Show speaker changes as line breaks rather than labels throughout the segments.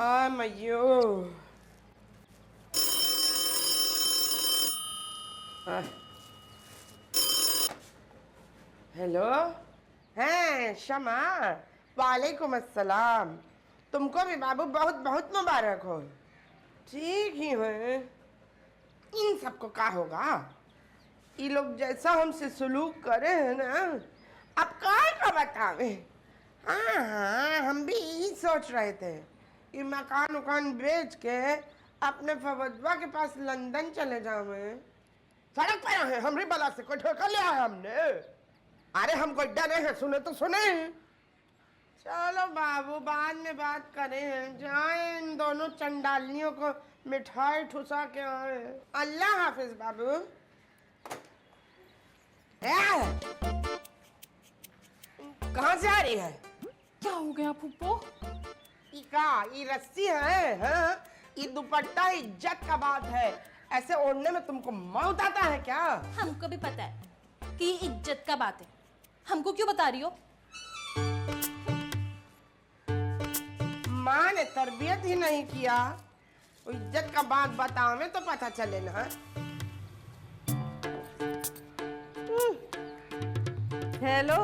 आ मयो। हेलो, हैं शमा। वालेकुम अस्सलाम। तुमको भी बाबू बहुत बहुत मुबारक हो। ठीक ही है। इन सबको क्या होगा? ये लोग जैसा हमसे सलूक करे हैं ना, अब काय का बतावे। हाँ हाँ, हम भी यही सोच रहे थे कि मकान उकान बेच के अपने फवदवा के पास लंदन चले जावे। सड़क पर है हमरी बला से कोई ठोकर लिया है हमने। अरे हम कोई डरे हैं, सुने तो सुने। चलो बाबू, बाद में बात करें हैं। जाए इन दोनों चंडालियों को मिठाई ठुसा के आए। अल्लाह हाफिज बाबू। कहाँ से आ रही है?
क्या हो गया फूफो?
ये रस्सी है, हाँ? ये दुपट्टा इज्जत का बात है। ऐसे ओढ़ने में तुमको मौत आता है क्या?
हमको भी पता है कि इज्जत का बात है। हमको क्यों बता रही हो?
माँ ने तरबियत ही नहीं किया। वो इज्जत का बात बतावे तो पता चले ना।
हेलो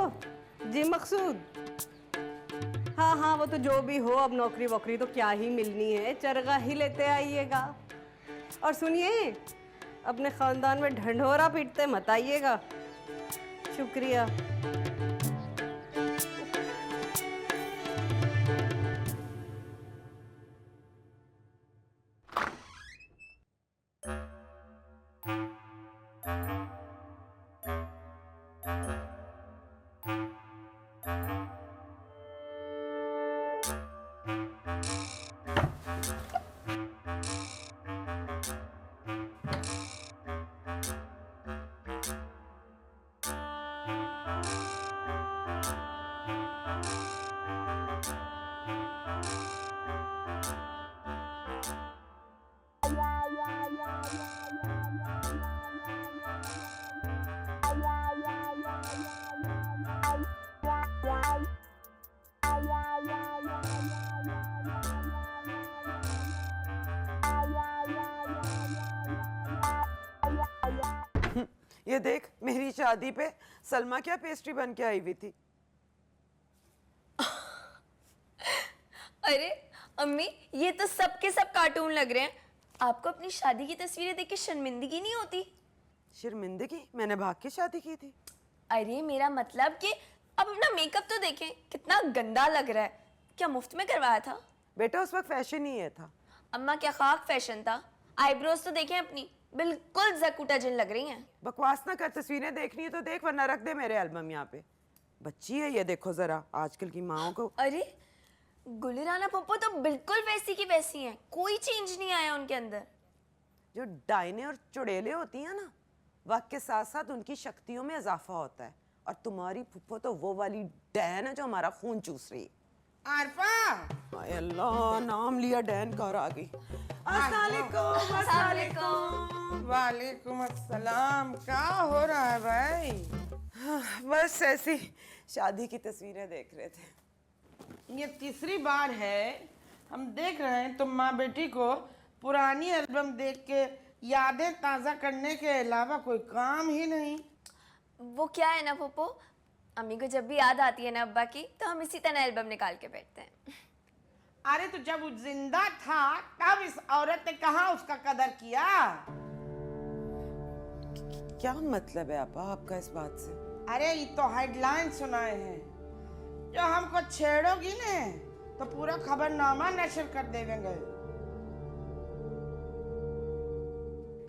जी मकसूद। हाँ हाँ, वो तो जो भी हो, अब नौकरी वोकरी तो क्या ही मिलनी है, चरगा ही लेते आइएगा। और सुनिए, अपने खानदान में ढंढोरा पीटते मत आइएगा। शुक्रिया।
ये देख, मेरी शादी पे सलमा क्या पेस्ट्री बन के आई हुई थी।
अरे अम्मी, ये तो सब के सब कार्टून लग रहे हैं। आपको अपनी शादी की तस्वीरें देख के शर्मिंदगी नहीं होती?
शर्मिंदगी? मैंने भाग के शादी की थी।
अरे मेरा मतलब कि अब अपना मेकअप तो देखें, कितना गंदा लग रहा है। क्या मुफ्त में करवाया था?
बेटा उस वक्त फैशन ही ये था।
अम्मा क्या खाक फैशन था। आईब्रोज तो देखें अपनी, बिल्कुल जकूटा जिन लग रही हैं।
बकवास ना कर, तस्वीरें देखनी है तो देख, वरना रख दे मेरे एल्बम यहाँ पे। बच्ची है ये, देखो जरा आजकल की माओ को।
अरे गुलिराना पप्पो तो बिल्कुल वैसी की वैसी हैं, कोई चेंज नहीं आया उनके अंदर।
जो डायने और चुड़ैले होती हैं ना, वक्त के साथ साथ उनकी शक्तियों में इजाफा होता है। और तुम्हारी फुप्पो तो वो वाली डैन है जो हमारा खून चूस रही है।
आरफा,
हाय अल्लाह, नाम लिया डैन का और आ गई। अस्सलामुअलैकुम। अस्सलामुअलैकुम।
वालेकुम अस्सलाम। क्या हो रहा है भाई?
बस ऐसी शादी की तस्वीरें देख रहे थे।
ये तीसरी बार है हम देख रहे हैं तुम माँ बेटी को पुरानी एल्बम देख के यादें ताज़ा करने के अलावा कोई काम ही नहीं।
वो क्या है ना पप्पो, अम्मी को जब भी याद आती है ना अब्बा की, तो हम इसी तरह एल्बम निकाल के बैठते हैं।
अरे तो जब वो जिंदा था तब इस औरत ने कहाँ उसका कदर किया?
क्या मतलब है आपा आपका इस बात से?
अरे ये तो हेडलाइन सुनाए हैं, जो हमको छेड़ोगी ने तो पूरा खबरनामा नशर कर देंगे।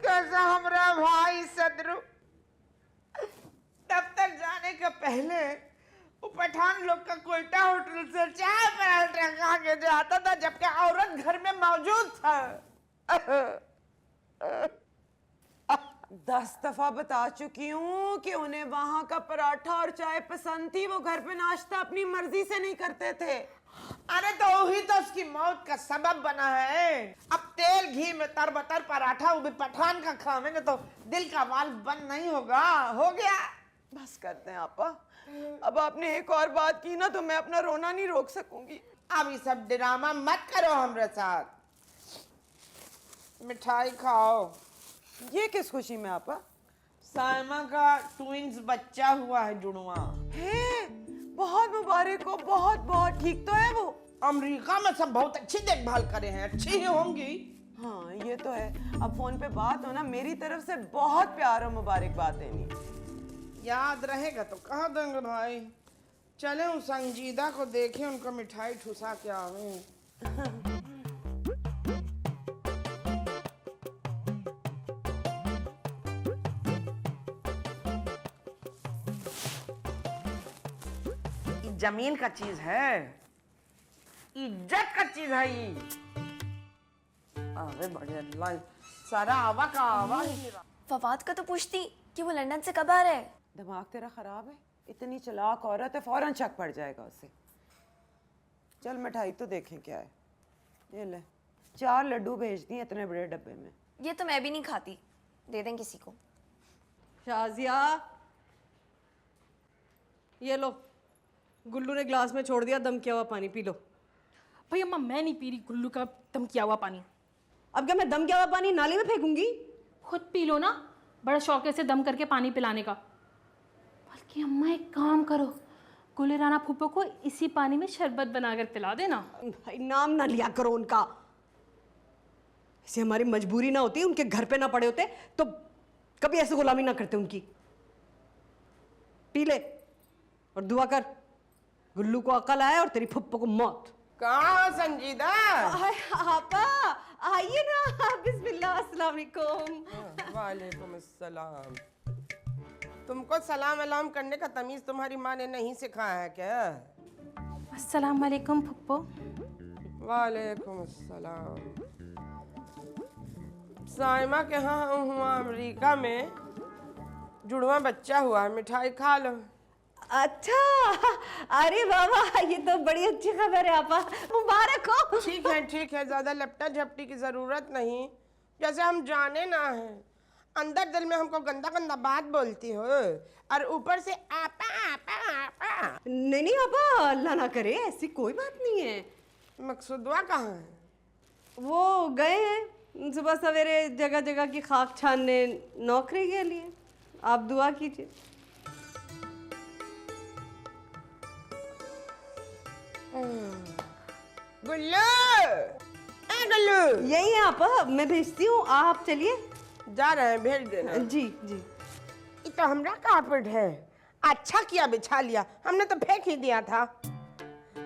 कैसा हमारा भाई सदरू दफ्तर जाने के पहले वो पठान लोग का कोयटा होटल से चाय पराठा खा के जाता था, जबकि औरत घर में मौजूद था।
10 दफा बता चुकी हूँ कि उन्हें वहां का पराठा और चाय पसंद थी। वो घर पे नाश्ता अपनी मर्जी से नहीं करते थे।
अरे तो वही तो उसकी मौत का सबब बना है। अब तेल घी में तरबतर पराठा वो भी पठान का खावेंगे तो दिल का वाल्व बंद नहीं होगा। हो गया,
बस करते हैं आपा। अब आपने एक और बात की ना तो मैं अपना रोना नहीं रोक सकूंगी।
अब ये सब ड्रामा मत करो हमरे साथ। मिठाई खाओ।
ये किस खुशी में आपा?
साइमा का ट्विंस बच्चा हुआ है, जुड़वा
है, बहुत मुबारक हो, बहुत बहुत। ठीक तो है वो?
अमेरिका में सब बहुत अच्छी देखभाल करे हैं, अच्छी ही होंगी।
हाँ ये तो है। अब फोन पे बात हो ना, मेरी तरफ से बहुत प्यार और मुबारकबाद देनी।
याद रहेगा तो कह देंगे भाई। चले उस संजीदा को देखें, उनको मिठाई ठुसा के आवे। ये जमीन का चीज है, इज्जत का चीज है ये। अरे बढ़िया लाइन सारा आवा का आवा ही मेरा।
फवाद का तो पूछती कि वो लंदन से कब आ रहा है।
दिमाग तेरा खराब है? इतनी चालाक औरत है, फौरन शक पड़ जाएगा उसे। चल मिठाई तो देखें क्या है। ये ले, 4 लड्डू भेज दिए इतने बड़े डब्बे में।
ये तो मैं भी नहीं खाती, दे दें किसी को।
शाजिया, ये लो, गुल्लू ने ग्लास में छोड़ दिया दम किया हुआ पानी, पी लो।
भाई अम्मा मैं नहीं पी रही गुल्लू का दम किया हुआ पानी।
अब क्या मैं दम किया हुआ पानी नाली में फेंकूंगी?
खुद पी लो ना, बड़ा शौक है इसे दम करके पानी पिलाने का। बल्कि अम्मा एक काम करो, गुले राना फूफो को इसी पानी में शरबत बनाकर पिला देना।
भाई नाम ना लिया करो उनका। ऐसे हमारी मजबूरी ना होती, उनके घर पे ना पड़े होते तो कभी ऐसे गुलामी ना करते उनकी। पी ले और दुआ कर, गुल्लू को अकल आए और तेरी फुप्पो को मौत।
कहाँ हो संजीदा?
आपा आइए ना। बिस्मिल्लाह, अस्सलाम वालेकुम।
वालेकुम अस्सलाम। तुमको सलाम अलाम करने का तमीज तुम्हारी माँ ने नहीं सिखाया है क्या?
अस्सलाम वालेकुम फुप्पो।
वालेकुम अस्सलाम। साइमा के यहाँ हुआ अमेरिका में जुड़वा बच्चा हुआ है, मिठाई खा लो।
अच्छा, अरे बाबा ये तो बड़ी अच्छी खबर है आपा, मुबारक हो।
ठीक है, ज्यादा लपटा झपटी की जरूरत नहीं। जैसे हम जाने ना है, अंदर दिल में हमको गंदा गंदा बात बोलती हो और ऊपर से आपा आपा आपा।
नहीं आपा, अल्लाह ना करे, ऐसी कोई बात नहीं है।
मकसूदवा कहाँ है?
वो गए हैं सुबह सवेरे जगह जगह की खाक छानने नौकरी के लिए। आप दुआ कीजिए।
गुल्लू, ए गुल्लू,
यही है आपा, मैं भेजती हूँ, आप चलिए।
जा रहे हैं, भेज देना।
जी जी।
ये तो हमरा कारपेट है, अच्छा किया बिछा लिया, हमने तो फेंक ही दिया था।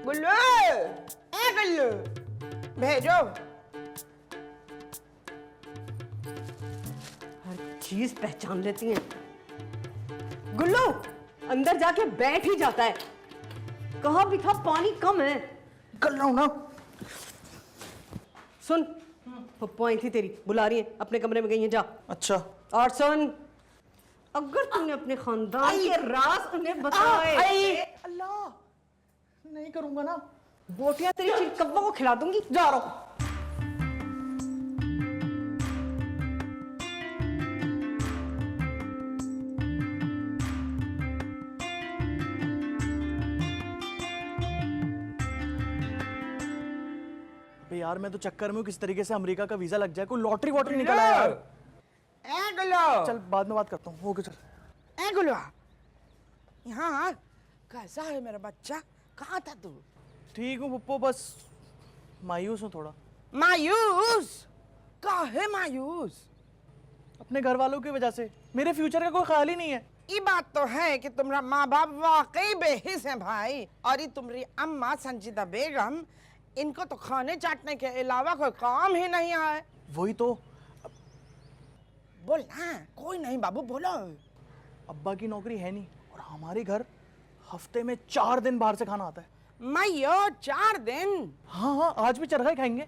गुल्लू, ए गुल्लू, भेजो।
हर चीज पहचान लेती हैं। गुल्लू अंदर जाके बैठ ही जाता है। कहा भी था पानी कम है।
कर लो ना।
सुन, पप्पू आई थी तेरी, बुला रही है, अपने कमरे में गई है, जा।
अच्छा।
और सुन, अगर तुमने अपने खानदान के राज उन्हें बताए,
अल्लाह, नहीं करूंगा ना।
बोटियां तेरी चिलकव्वा को खिला दूंगी। जा रहा।
यार मैं तो चक्कर में हूँ, किसी तरीके से अमेरिका का वीजा लग जाए, कोई लॉटरी वॉटरी निकल आए यार।
ए गुल्लू,
चल बाद में बात करता हूँ। ओके चल।
ए गुल्लू, यहाँ कैसा है मेरा बच्चा? कहाँ था तू?
ठीक हूँ पप्पू, बस मायूस हूँ थोड़ा।
मायूस? काहे मायूस?
अपने घर वालों की वजह से, मेरे फ्यूचर का कोई ख्याल ही नहीं है।
ये बात तो है कि तुम्हारा माँ बाप वाकई बेहिस है भाई, और ये तुम्हारी अम्मा संजीदा बेगम, इनको तो खाने चाटने के अलावा कोई काम ही नहीं है।
वही तो।
बोल ना, कोई नहीं बाबू, बोलो।
अब्बा की नौकरी है नहीं और हमारे घर हफ्ते में 4 दिन बाहर से खाना आता है।
मैयो 4 दिन?
हाँ, आज भी चरखा ही खाएंगे।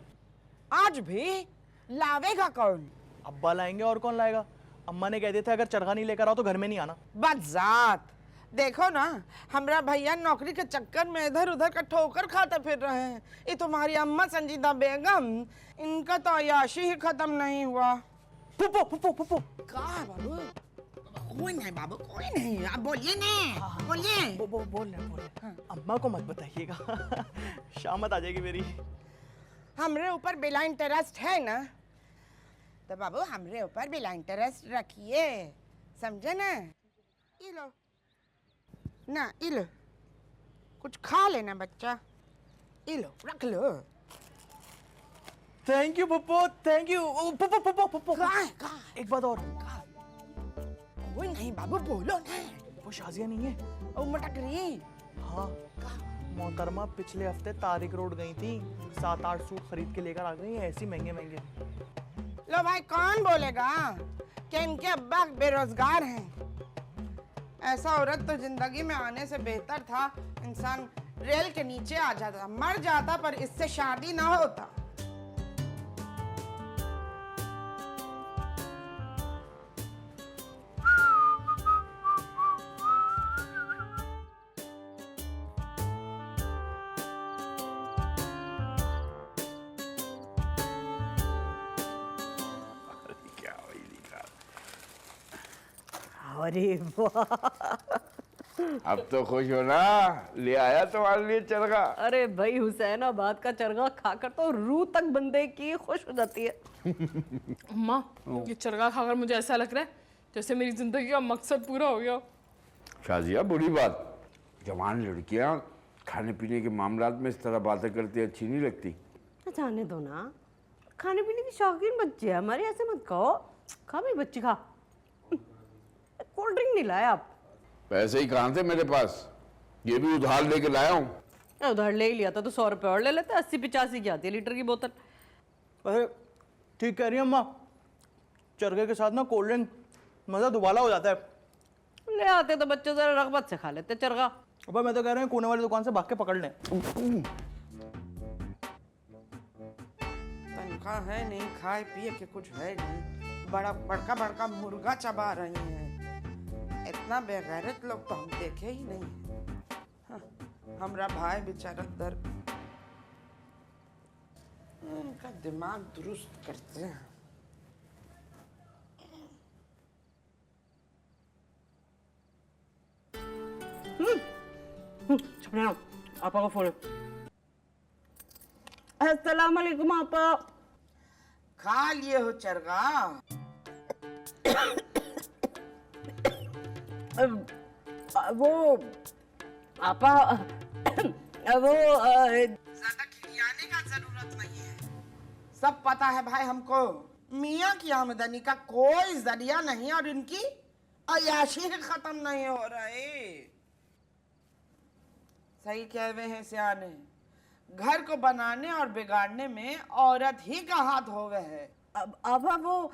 आज भी? लावेगा कौन?
अब्बा लाएंगे, और कौन लाएगा? अम्मा ने कह दिया था अगर चरखा नहीं लेकर आओ तो घर में नहीं आना।
बदजात, देखो ना, हमारा भैया नौकरी के चक्कर में इधर उधर का ठोकर खाते फिर रहे हैं। ये तुम्हारी अम्मा संजीदा बेगम, इनका तो अयाशी ही खत्म नहीं हुआ।
पुप्पो पुप्पो पुप्पो,
कहा बाबू? कोई नहीं बाबू, कोई नहीं, आप बोलिए ना, बोलिए।
बोल रहे अम्मा को मत बताइएगा शामत आ जाएगी मेरी।
हमरे ऊपर बिला इंटरेस्ट है ना, तो बाबू हमरे ऊपर बिला इंटरेस्ट रखिए, समझे ना। ये लो ना, ये लो, कुछ खा लेना बच्चा, ये लो रख लो।
Thank you Pappo, thank you. Pappo
कहाँ है, कहाँ है?
एक बात और,
कोई नहीं बाबू, बोलो ना।
वो शाजिया नहीं है।
ओ मटक रही।
हाँ, मोहतरमा पिछले हफ्ते तारिक रोड गई थी, 7-8 सूट खरीद के लेकर आ गई हैं, ऐसी महंगे महंगे।
लो भाई, कौन बोलेगा कि इनके अब्बा बेरोजगार हैं? ऐसा औरत तो जिंदगी में आने से बेहतर था इंसान रेल के नीचे आ जाता, मर जाता, पर इससे शादी ना होता।
अरे वाह,
अब तो खुश हो ना, ले आया तुम्हारे लिए चरगा।
अरे भाई हुसैनाबाद का चरगा खाकर तो रूह तक बंदे की खुश हो जाती है।
अम्मा, ये चरगा खाकर मुझे ऐसा लग रहा है जैसे मेरी जिंदगी का मकसद पूरा हो गया।
शाजिया, बुरी बात, जवान लड़कियां खाने पीने के मामलात में इस तरह बातें करती अच्छी नहीं लगती।
जाने दो ना, खाने पीने की शौकीन बच्चे हैं हमारे, ऐसे मत कहो। खा भाई बच्ची खा। कोल्ड ड्रिंक नहीं लाया आप?
पैसे ही कहाँ थे मेरे पास, ये भी उधार लेके लाया हूँ।
उधार ले ही लिया था तो 100 रुपये और ले लेते, 80-85 की आती है लीटर की बोतल।
अरे ठीक कह रही है अम्मा, चरगे के साथ ना कोल्ड ड्रिंक मज़ा दुबाला हो जाता है।
ले आते तो बच्चे जरा रगबत से खा लेते चरगा।
अब मैं तो कह रहा हूँ कोने वाली दुकान से भाग के पकड़ लें।
तनख्वाह है नहीं, खाए पिए के कुछ है नहीं, बड़ा बड़का मुर्गा चबा रही हैं। इतना बेगैरत लोग तो हम देखे ही नहीं हैं। हाँ, हमरा भाई बेचारा दर उनका दिमाग दुरुस्त करते हैं।
आपा का फोन है। अस्सलाम वालेकुम आपा।
खा लिए हो चरगा?
वो आपा वो
ज्यादा खिलाने का जरूरत नहीं है, सब पता है भाई हमको। मियाँ की आमदनी का कोई जरिया नहीं और इनकी अयाशी खत्म नहीं हो रही। सही कह रहे हैं सियाने, घर को बनाने और बिगाड़ने में औरत ही का हाथ होवे है।
अब आपा वो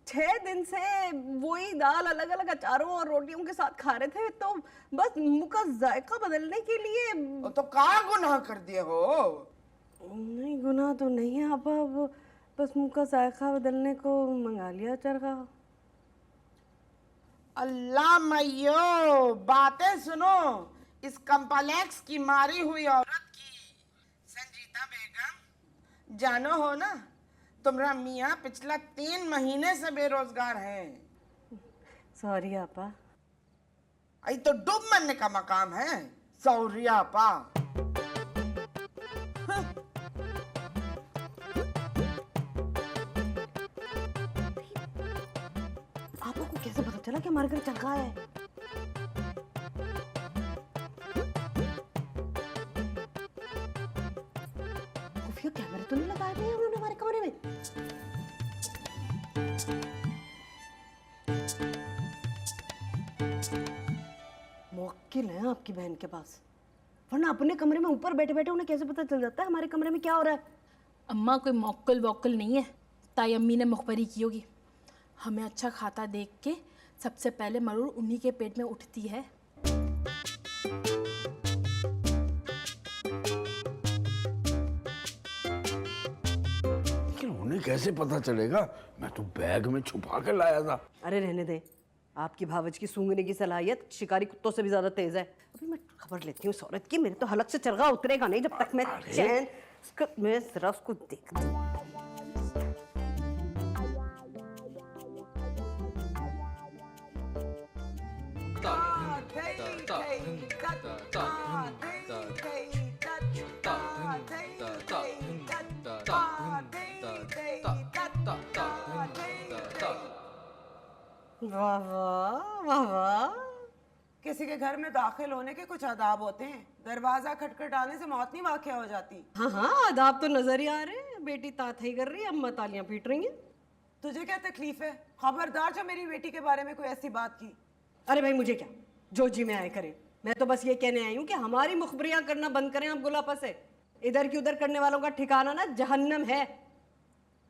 6 दिन से वही दाल अलग अलग अचारों और रोटियों के साथ खा रहे थे, तो बस मुंह का जायका बदलने के लिए।
वो तो का गुनाह कर दिए हो?
नहीं, गुनाह तो नहीं है आपा, वो बस मुंह का जायका बदलने को मंगा लिया चरगा।
अल्लाह मैयो, बातें सुनो इस कम्प्लेक्स की मारी हुई औरत की। संजीता बेगम, जानो हो ना तुम्हारा मियाँ पिछला 3 महीने से बेरोजगार हैं।
सॉरी आपा।
आई तो डूब मरने का मकाम है। सॉरी आपा।
आपा को कैसे पता चला कि हमारे घर चरगा है? खुफिया कैमरे तो नहीं लगाए हुए उन्होंने हमारे कमरे में? मुवक्किल है आपकी बहन के पास, वरना अपने कमरे में ऊपर बैठे बैठे उन्हें कैसे पता चल जाता है हमारे कमरे में क्या हो रहा है?
अम्मा कोई मौक्कल वौक्कल नहीं है, ताई अम्मी ने मुखबरी की होगी। हमें अच्छा खाता देख के सबसे पहले मरूर उन्हीं के पेट में उठती है।
लेकिन उन्हें कैसे पता चलेगा? मैं तो बैग में छुपा के लाया था।
अरे रहने दे, आपकी भावज की सूंघने की सलाहियत शिकारी कुत्तों से भी ज्यादा तेज है। अभी मैं खबर लेती हूँ इस औरत की, मेरे तो हलक से चरगा उतरेगा नहीं जब तक मैं चैन मैं जरा उसको देखती हूँ। वाह वाह वाह वाह।
किसी के घर में दाखिल होने के कुछ आदाब होते हैं। दरवाजा खटखटाने से मौत नहीं वाक़या हो जाती।
हाँ हाँ, आदाब तो नजर ही आ रहे हैं। बेटी ताथई कर रही है, अम्मा तालियां पीट रही हैं।
तुझे क्या तकलीफ है? खबरदार जो मेरी बेटी के बारे में कोई ऐसी बात की।
अरे भाई मुझे क्या, जो जी में आए करें। मैं तो बस ये कहने आई हूँ कि हमारी मुखबरियां करना बंद करें आप गुलापा से। इधर की उधर करने वालों का ठिकाना ना जहन्नम है।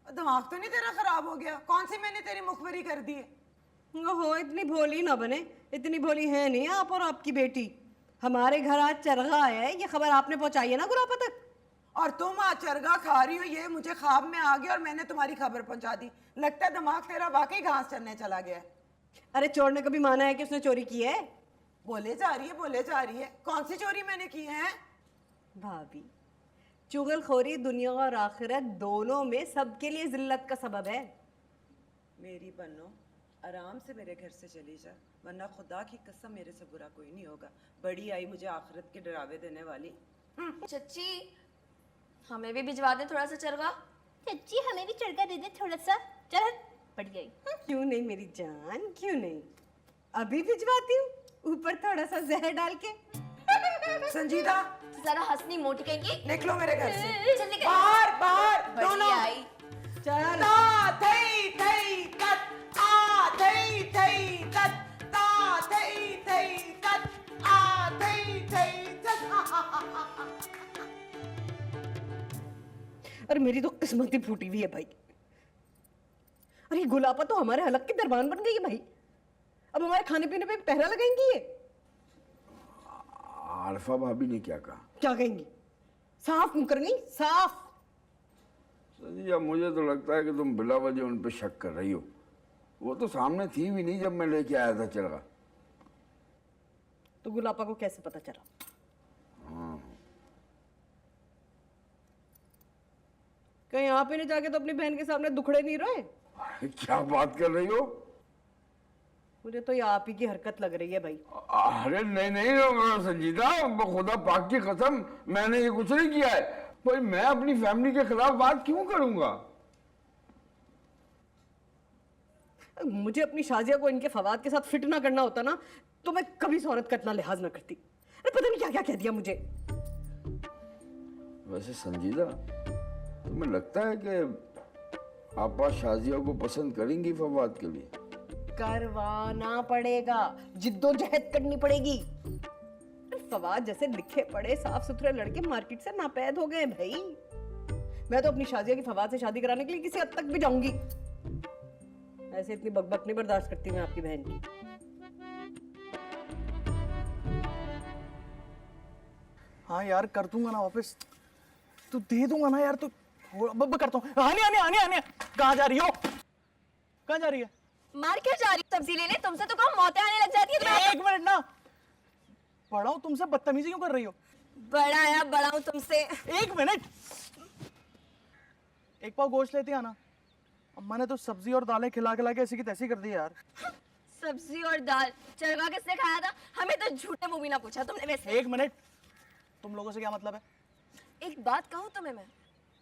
दिमाग तो नहीं तेरा खराब हो गया? कौन सी मैंने तेरी मुखबरी कर दी है?
ओहो, इतनी भोली ना बने। इतनी भोली है नहीं आप और आपकी बेटी। हमारे घर आज चरगा आया है, ये खबर आपने पहुंचाई है ना गुलापा तक।
और तुम आज चरगा खा रही हो, ये मुझे ख्वाब में आ गया और मैंने तुम्हारी खबर पहुंचा दी। लगता है दिमाग तेरा वाकई घास चरने चला गया है।
अरे चोर ने कभी माना है कि उसने चोरी की है?
बोले जा रही है, बोले जा रही है। कौन सी चोरी मैंने की है?
भाभी, चुगलखोरी दुनिया और आखिरत दोनों में सबके लिए जिल्लत का सबब है।
मेरी बन्नो, आराम से मेरे घर से चली जा, वरना खुदा की कसम मेरे से बुरा कोई नहीं होगा। बड़ी आई मुझे आखिरत के डरावे देने वाली।
चच्ची हमें भी भिजवा दें थोड़ा सा चरगा।
चच्ची हमें भी चरगा दे दे थोड़ा सा। चल बढ़िया ही।
क्यों नहीं मेरी जान, क्यों नहीं? अभी भिजवाती हूँ, ऊपर थोड़ा सा जहर डाल के।
संजीदा,
जरा हंसनी मोटी कहेंगी।
निकलो मेरे घर से।
चल निकल।
बाहर बाहर
बड़ी
दोनों।
आई।
चल
ता थई थई कत, आ थई थई कत, ता थई थई कत, आ थई थई कत।
अरे मेरी तो किस्मत ही फूटी हुई है भाई। अरे गुलापा तो हमारे हलक की दरबान बन गई है भाई। अब हमारे खाने पीने पे पहरा लगाएंगी ये।
आरफा भाभी ने क्या कहा?
क्या कहेंगी? साफ मुकर गई, साफ।
संजीजा, मुझे तो लगता है कि तुम बिला वजह उन पे शक कर रही हो। वो तो सामने थी भी नहीं जब मैं लेके आया था चरगा।
तो गुलापा को कैसे पता चला? कहीं आप ही ने जाके तो अपनी बहन के सामने दुखड़े नहीं रोए?
क्या बात कर रही हो?
मुझे तो ये आप ही की हरकत लग रही है भाई।
अरे नहीं नहीं संजीदा, खुदा पाक की कसम, मैंने ये कुछ नहीं किया है भाई। मैं अपनी फैमिली के खिलाफ बात क्यों करूंगा?
मुझे अपनी शाजिया को इनके फवाद के साथ फिट ना करना होता ना, तो मैं कभी इस औरत का इतना लिहाज ना करती। अरे पता नहीं क्या क्या कह दिया मुझे।
वैसे संजीदा, तुम्हें लगता है कि आपा शाजिया को पसंद करेंगी फवाद के लिए?
करवाना पड़ेगा, जिद्दोजहद करनी पड़ेगी। फवाद जैसे लिखे पड़े साफ सुथरे लड़के मार्केट से नापैद हो गए भाई। मैं तो अपनी शाजिया की फवाद से शादी कराने के लिए किसी हद तक भी जाऊंगी। ऐसे इतनी बकबक नहीं बर्दाश्त करती मैं आपकी बहन की।
हाँ यार, कर दूंगा ना वापस, तो दे दूंगा ना यार। तो अब करता हूँ। आने आने आने आने। कहाँ जा रही हो? कहाँ जा रही है?
मार्केट जा रही सब्जी लेने। तुमसे तो कम मौतें आने लग जाती है तुम्हें।
एक मिनट ना, बड़ा हूँ तुमसे बदतमीजी क्यों कर रही हो?
बड़ा या बड़ा हूँ तुमसे।
एक मिनट, एक पाव गोश्त लेती आना। अम्मा ने तो सब्जी और दालें खिला खिला के ऐसी की तैसी कर दी यार।
सब्जी और दाल चरगा किसने खाया था? हमें तो झूठे मुंह भी ना पूछा तुमने। वैसे
एक मिनट, तुम लोगों से क्या मतलब है?
एक बात कहूँ तुम्हें मैं,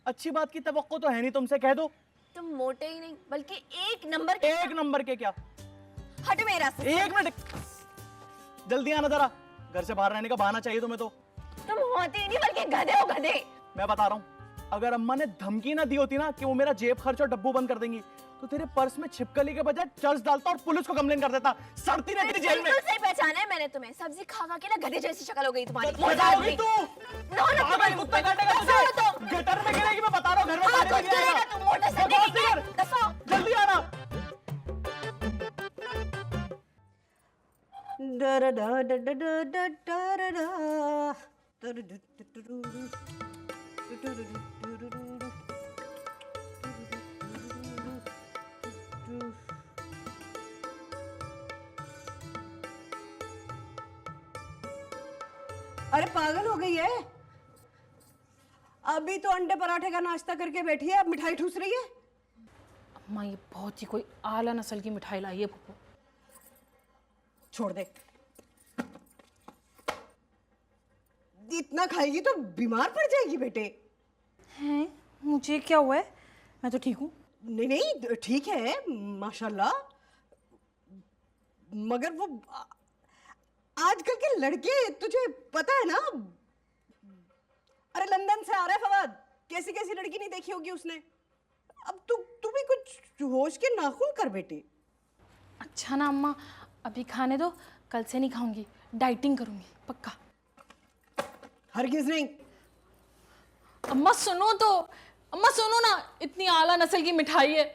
अच्छी बात की तवक्को तो है नहीं तुमसे, कह दो।
तुम मोटे ही नहीं बल्कि एक नंबर के।
एक नंबर के क्या?
हट मेरा से।
एक मिनट, जल्दी आना जरा। घर से बाहर रहने का बहाना चाहिए तुम्हें तो।
तुम होते ही नहीं बल्कि गधे हो, गधे।
मैं बता रहा हूँ, अगर अम्मा ने धमकी ना दी होती ना कि वो मेरा जेब खर्च और डब्बू बंद कर देंगी, तो तेरे पर्स में छिपकली के बजाय चर्च डालता और पुलिस को कंप्लेन कर देता। सड़ती रहती थी जेल में।
बिल्कुल सही पहचाना है मैंने तुम्हें। सब्जी खा खा के ना गधे जैसी शक्ल हो गई तुम्हारी।
मजा आ गई तू।
नो नो
पागल कुत्ता काटेगा तुझे। गटर में गिरेगी, मैं बता रहा हूँ। घर में
हाँ,
पानी
कुछ गिरेगा, तुम मोटा सा
बकवास
नहीं
नहीं
है।
कर।
दफा।
जल्दी आना।
अरे पागल हो गई है? अभी तो अंडे पराठे का नाश्ता करके बैठी है, अब मिठाई ठूस रही है।
अम्मा ये बहुत ही कोई आला नस्ल की मिठाई लाई है फूफू।
छोड़ दे। इतना खाएगी तो बीमार पड़ जाएगी बेटे।
हैं, मुझे क्या हुआ है? मैं तो ठीक हूँ।
नहीं नहीं ठीक है माशाल्लाह, मगर वो आजकल के लड़के तुझे पता है ना। अरे लंदन से आ रहा है फवाद, कैसी कैसी लड़की नहीं देखी होगी उसने। अब तू भी कुछ होश के नाखून कर बेटे।
अच्छा ना अम्मा, अभी खाने दो, कल से नहीं खाऊंगी, डाइटिंग करूंगी पक्का।
हरगिज नहीं।
अम्मा सुनो तो, अम्मा सुनो ना, इतनी आला नस्ल की मिठाई है।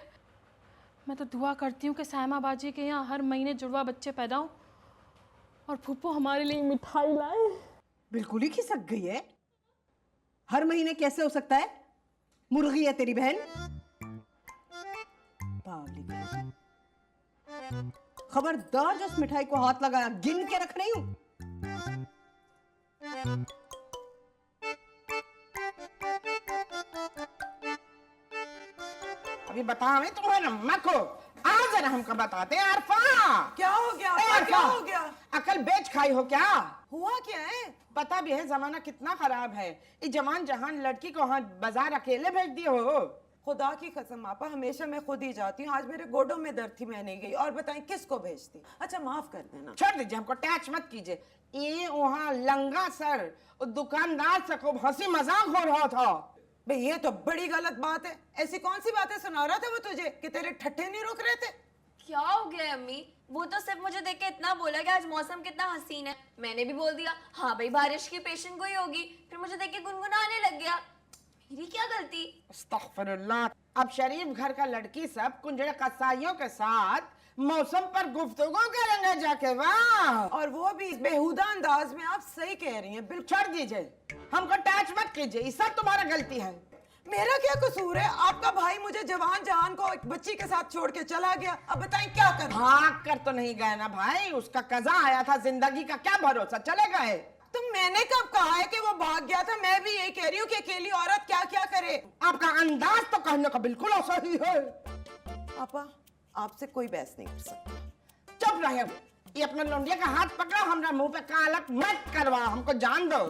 मैं तो दुआ करती हूँ कि सायमा बाजी के यहाँ हर महीने जुड़वा बच्चे पैदा हों और फूफो हमारे लिए मिठाई लाए।
बिल्कुल ही खिसक गई है। हर महीने कैसे हो सकता है? मुर्गी है तेरी बहन। बावली कहीं। खबरदार जो उस मिठाई को हाथ लगाया, गिन के रख रही हूं।
अभी बताओ तुम्हारे अम्मा को, आज जरा हमको बताते हैं। अरफा,
क्या हो गया?
ए,
क्या
अरफा,
हो गया?
अकल बेच खाई हो क्या?
हुआ क्या है?
पता भी है जमाना कितना खराब है। ये जवान जहान लड़की को वहाँ बाजार अकेले भेज दिए हो।
खुदा की कसम आपा, हमेशा मैं खुद ही जाती हूँ। आज मेरे गोडों में दर्द थी, मैं नहीं गई। और बताएं किसको भेजती? अच्छा माफ कर देना।
छोड़ दीजिए, हमको टैच मत कीजिए। ये वहाँ लंगा सर दुकानदार से खूब हंसी मजाक हो रहा था।
भाई ये तो बड़ी गलत बात है। ऐसी कौन सी बातें सुना रहा था वो तुझे कि तेरे ठट्ठे नहीं रुक रहे थे?
क्या हो गया अम्मी? वो तो सिर्फ मुझे देख के इतना बोला कि आज मौसम कितना हसीन है। मैंने भी बोल दिया हाँ भाई बारिश की पेशेंट कोई होगी। फिर मुझे देख के गुनगुनाने लग गया। मेरी क्या गलती?
अस्तगफिरुल्लाह। अब शरीफ घर का लड़की सब कुंजड़े कसाईयों के साथ मौसम पर गुफ्तगू करेंगे जाके। वाह,
और वो भी बेहुदा अंदाज में। आप सही कह रही हैं बिल्कुल।
छोड़ दीजिए, हमको टैच मत कीजिए, ये सब तुम्हारा गलती है।
मेरा क्या कसूर है? आपका भाई मुझे जवान जहान को एक बच्ची के साथ छोड़ के चला गया। अब बताएं क्या करें?
भाग कर तो नहीं गए ना भाई, उसका कज़ा आया था, जिंदगी का क्या भरोसा, चले गए।
तो मैंने कब कहा है कि वो भाग गया था? मैं भी यही कह रही हूँ कि अकेली औरत क्या क्या करे।
आपका अंदाज तो कहने का बिल्कुल ऐसा ही है।
आपा आपसे कोई बहस नहीं कर सकता।
चुप रहे, ये अपने लौंडिया का हाथ पकड़ा, हमरा मुंह पे कालक मत करवा, हमको जान दो।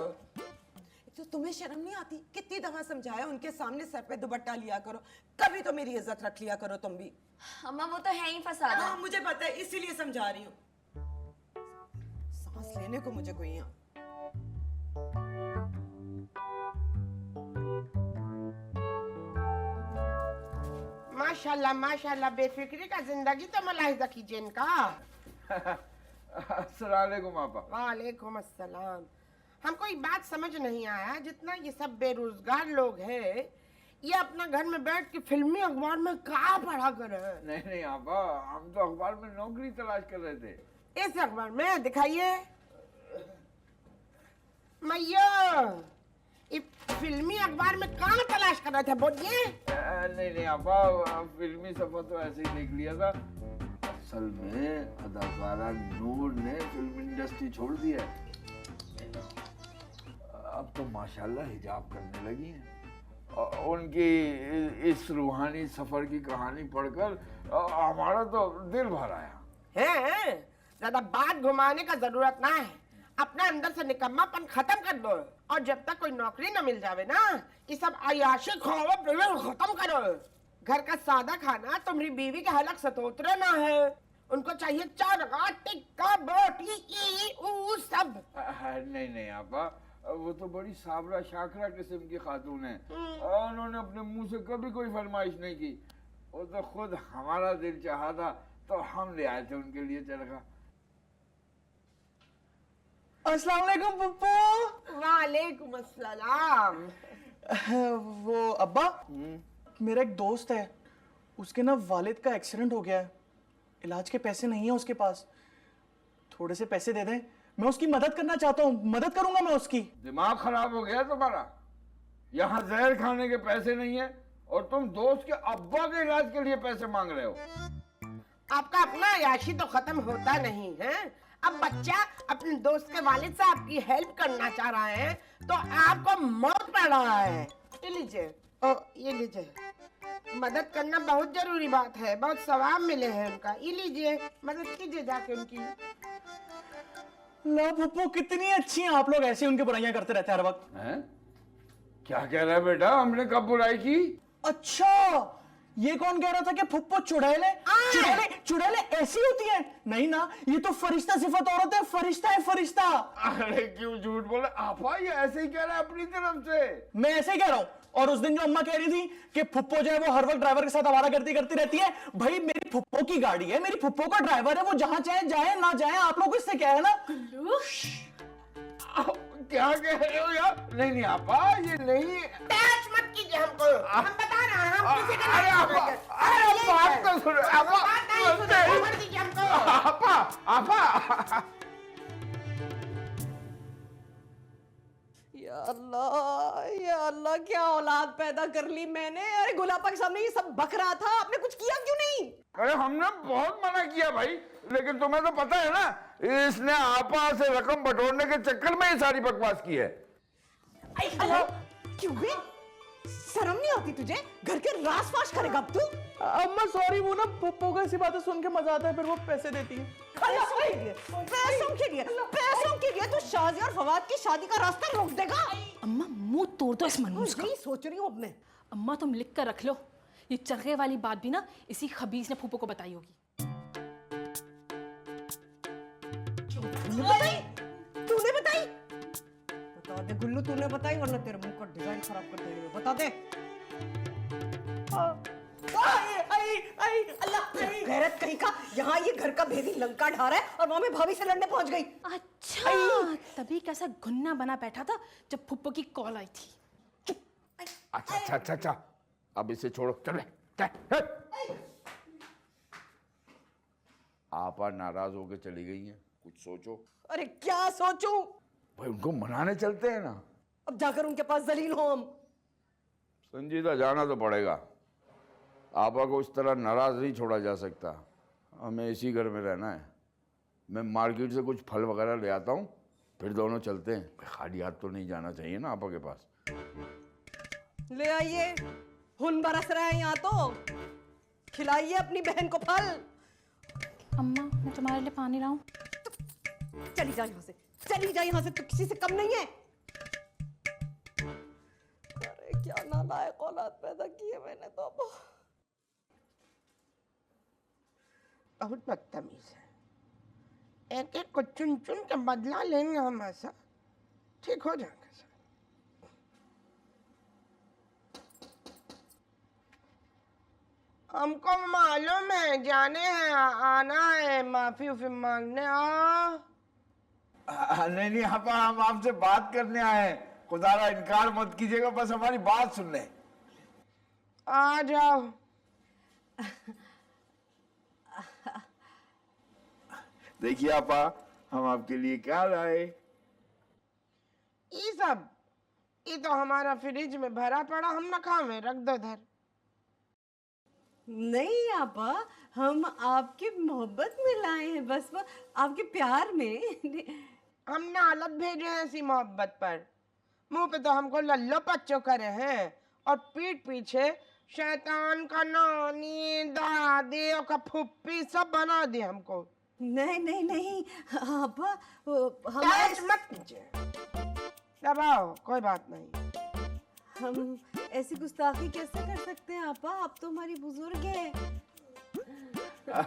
तो तुम्हें शर्म नहीं आती? कितनी दफा समझाया उनके सामने सर पे दुपट्टा लिया करो, कभी तो मेरी इज्जत रख लिया करो तुम भी।
अम्मा वो तो है ही फसाद।
हाँ मुझे पता है, इसीलिए समझा रही हूँ। सांस लेने को मुझे कोई यहाँ।
माशाल्लाह माशाल्लाह, बेफिक्री का जिंदगी तो मुलाहिजा कीजिए इनका।
अस्सलाम वालेकुम आपा।
वालेकुम अस्सलाम। हमको ये बात समझ नहीं आया, जितना ये सब बेरोजगार लोग हैं, ये अपना घर में बैठ के फिल्मी अखबार में क्या पढ़ा कर रहे हैं?
नहीं नहीं आपा, हम तो अखबार में नौकरी तलाश कर रहे थे।
इस अखबार में दिखाइए। मैया, ये फिल्मी अखबार में कहाँ तलाश कर रहे थे, बोलिए।
नहीं नहीं आपा, फिल्मी सफर तो ऐसे ही देख लिया था। असल में अदाकारा नूर ने फिल्म इंडस्ट्री छोड़ दी है। अब तो माशाल्लाह हिजाब करने लगी हैं। उनकी इस रूहानी सफर की कहानी पढ़कर हमारा तो दिल भर आया।
हैं? ज्यादा बात घुमाने का जरूरत ना है, अपना अंदर से निकम्मापन खत्म कर दो। और जब तक कोई नौकरी न मिल जावे ना, ये सब अयाशी ख्वाब खत्म करो। घर का सादा खाना तुम्हारी बीवी के हलक से तो उतरे ना है। उनको चाहिए चरगा, टिक्का, बोटी, ऊ सब।
नहीं नहीं आपा, वो तो बड़ी साबरा शाकरा किस्म की खातून है। उन्होंने अपने मुंह से कभी कोई फरमाइश नहीं की। वो तो खुद हमारा दिल चाहा था तो हम ले आए थे उनके लिए चरखा।
अस्सलाम वालेकुम पप्पू।
वालेकुम अस्सलाम।
वो अब्बा, मेरा एक दोस्त है, उसके ना वालिद का एक्सीडेंट हो गया है, इलाज के पैसे नहीं है उसके पास। थोड़े से पैसे दे दें, मैं उसकी मदद करना चाहता हूँ, मदद करूंगा मैं उसकी।
दिमाग खराब हो गया तुम्हारा? यहाँ जहर खाने के पैसे नहीं है और तुम दोस्त के अब्बा के इलाज के लिए पैसे मांग रहे हो।
आपका अपना अयाशी तो खत्म होता नहीं है। अब बच्चा अपने दोस्त के वालिद से आपकी हेल्प करना चाह रहा है तो आपको मौत पड़ रहा है। ये लीजिए, ये लीजिए, मदद करना बहुत जरूरी बात है, बहुत सवाब मिले हैं उनका। ये लीजिए, मदद कीजिए जाके उनकी।
ला फुप्पो कितनी अच्छी हैं आप लोग, ऐसे उनकी बुराइयां करते रहते हैं हर वक्त।
हैं? क्या कह रहा है बेटा, हमने कब बुराई की?
अच्छा, ये कौन कह रहा था कि फुप्पो चुड़ैले चुड़ैले चुड़ैले ऐसी होती हैं? नहीं ना, ये तो फरिश्ता सिफत औरत है, फरिश्ता है फरिश्ता।
अरे क्यों झूठ बोला आपा, ये ऐसे ही कह रहा है अपनी तरफ से।
मैं ऐसे ही कह रहा हूँ। और उस दिन जो अम्मा कह रही थी कि फुप्पो जो है वो हर वक्त ड्राइवर के साथ आवारा करती रहती है, भाई मेरी फुप्पो की गाड़ी है, मेरी फुप्पो का ड्राइवर है, वो जहां चाहे जाए ना जाए, आप लोग इससे क्या है ना।
क्या कह रहे हो यार? नहीं नहीं आपा, ये नहीं।
टच मत कीजिए हमको, हम बता रहे हैं, हम किसी के
अरे
नहीं
आपा,
करेंगे।
अरे
यही
बात
है।
तो सुनो आपा।
बात नहीं सुनो, छोड़ दीजिए हमको।
आपा आपा।
या अल्लाह क्या औलाद पैदा कर ली मैंने। अरे गुलाबा के सामने ये सब बक रहा था, आपने कुछ किया क्यों नहीं?
अरे हमने बहुत मना किया भाई, लेकिन तुम्हें तो पता है ना, इसने आपा से रकम बटोरने के चक्कर में ये सारी बकवास की है।
क्यों बे? शर्म नहीं आती तुझे? घर के रास फाश करेगा अब तू?
अम्मा सॉरी, वो ना फुप्पो को ऐसी बातें सुन के मजा आता है, फिर वो पैसे देती है।
पैसों के लिए तू शाजी और फवाद की शादी का रास्ता रोक देगा?
अम्मा मुंह तोड़ दो इस मनहूस का।
यही सोच रही हूँ अब मैं।
अम्मा तुम लिख कर रख लो, ये चरखे वाली बात भी ना इसी खबीस ने फूफो को बताई होगी।
तूने बताई? बता दे गुल्लू, तूने बताई, वरना तेरे मुंह का डिजाइन खराब कर देंगे। बता दे। गैरत कहीं का, यहाँ ये घर का भेदी लंका ढा रहा है और वहां में भाभी से लड़ने पहुंच गई।
अच्छा, तभी कैसा घुन्ना बना बैठा था जब फूफो की कॉल आई थी।
अच्छा अच्छा अच्छा अच्छा, अब इसे छोड़ो, चल चल। आपा नाराज होके चली गई हैं, कुछ सोचो।
अरे क्या सोचूं?
भाई उनको मनाने चलते हैं ना।
अब जाकर उनके पास जलील हो हम।
संजीदा जाना तो पड़ेगा, आपा को इस तरह नाराज नहीं छोड़ा जा सकता। हमें इसी घर में रहना है। मैं मार्केट से कुछ फल वगैरह ले आता हूँ, फिर दोनों चलते हैं। खाली हाथ तो नहीं जाना चाहिए ना आपा के पास।
ले आइए, खून बरस रहा है यहाँ तो। खिलाइए अपनी बहन को फल।
अम्मा मैं तुम्हारे लिए पानी लाऊं?
चली जा यहाँ से, चली जा यहाँ से, तू किसी से कम नहीं है। अरे क्या नालायक औलाद पैदा की है मैंने तो।
बहुत बदतमीज है। एक एक को चुन चुन के बदला लेंगे हम, ऐसा ठीक हो जाएंगे सब। हमको मालूम है, जाने हैं, आना है, माफी उफी मांगने।
नहीं नहीं आपा, हम आपसे बात करने आए हैं। खुदारा इनकार मत कीजिएगा, बस हमारी बात सुन ले।
आ जाओ।
देखिए आपा, हम आपके लिए क्या लाए।
ये सब, ये तो हमारा फ्रिज में भरा पड़ा, हम ना खावे, रख दो इधर।
नहीं आपा, हम आपकी मोहब्बत में लाए हैं, बस वो आपके प्यार में।
हमने हालत भेजे हैं इसी मोहब्बत पर। मुंह पे तो हमको लल्लो पच्चो करे हैं, और पीठ पीछे शैतान का नानी, दादी और का फुप्पी सब बना दिए हमको।
नहीं नहीं नहीं आपा,
टच मत कीजिए, दबाओ, कोई बात नहीं।
हम ऐसी गुस्ताखी कैसे कर सकते हैं आपा? आप तो हमारी बुजुर्ग हैं।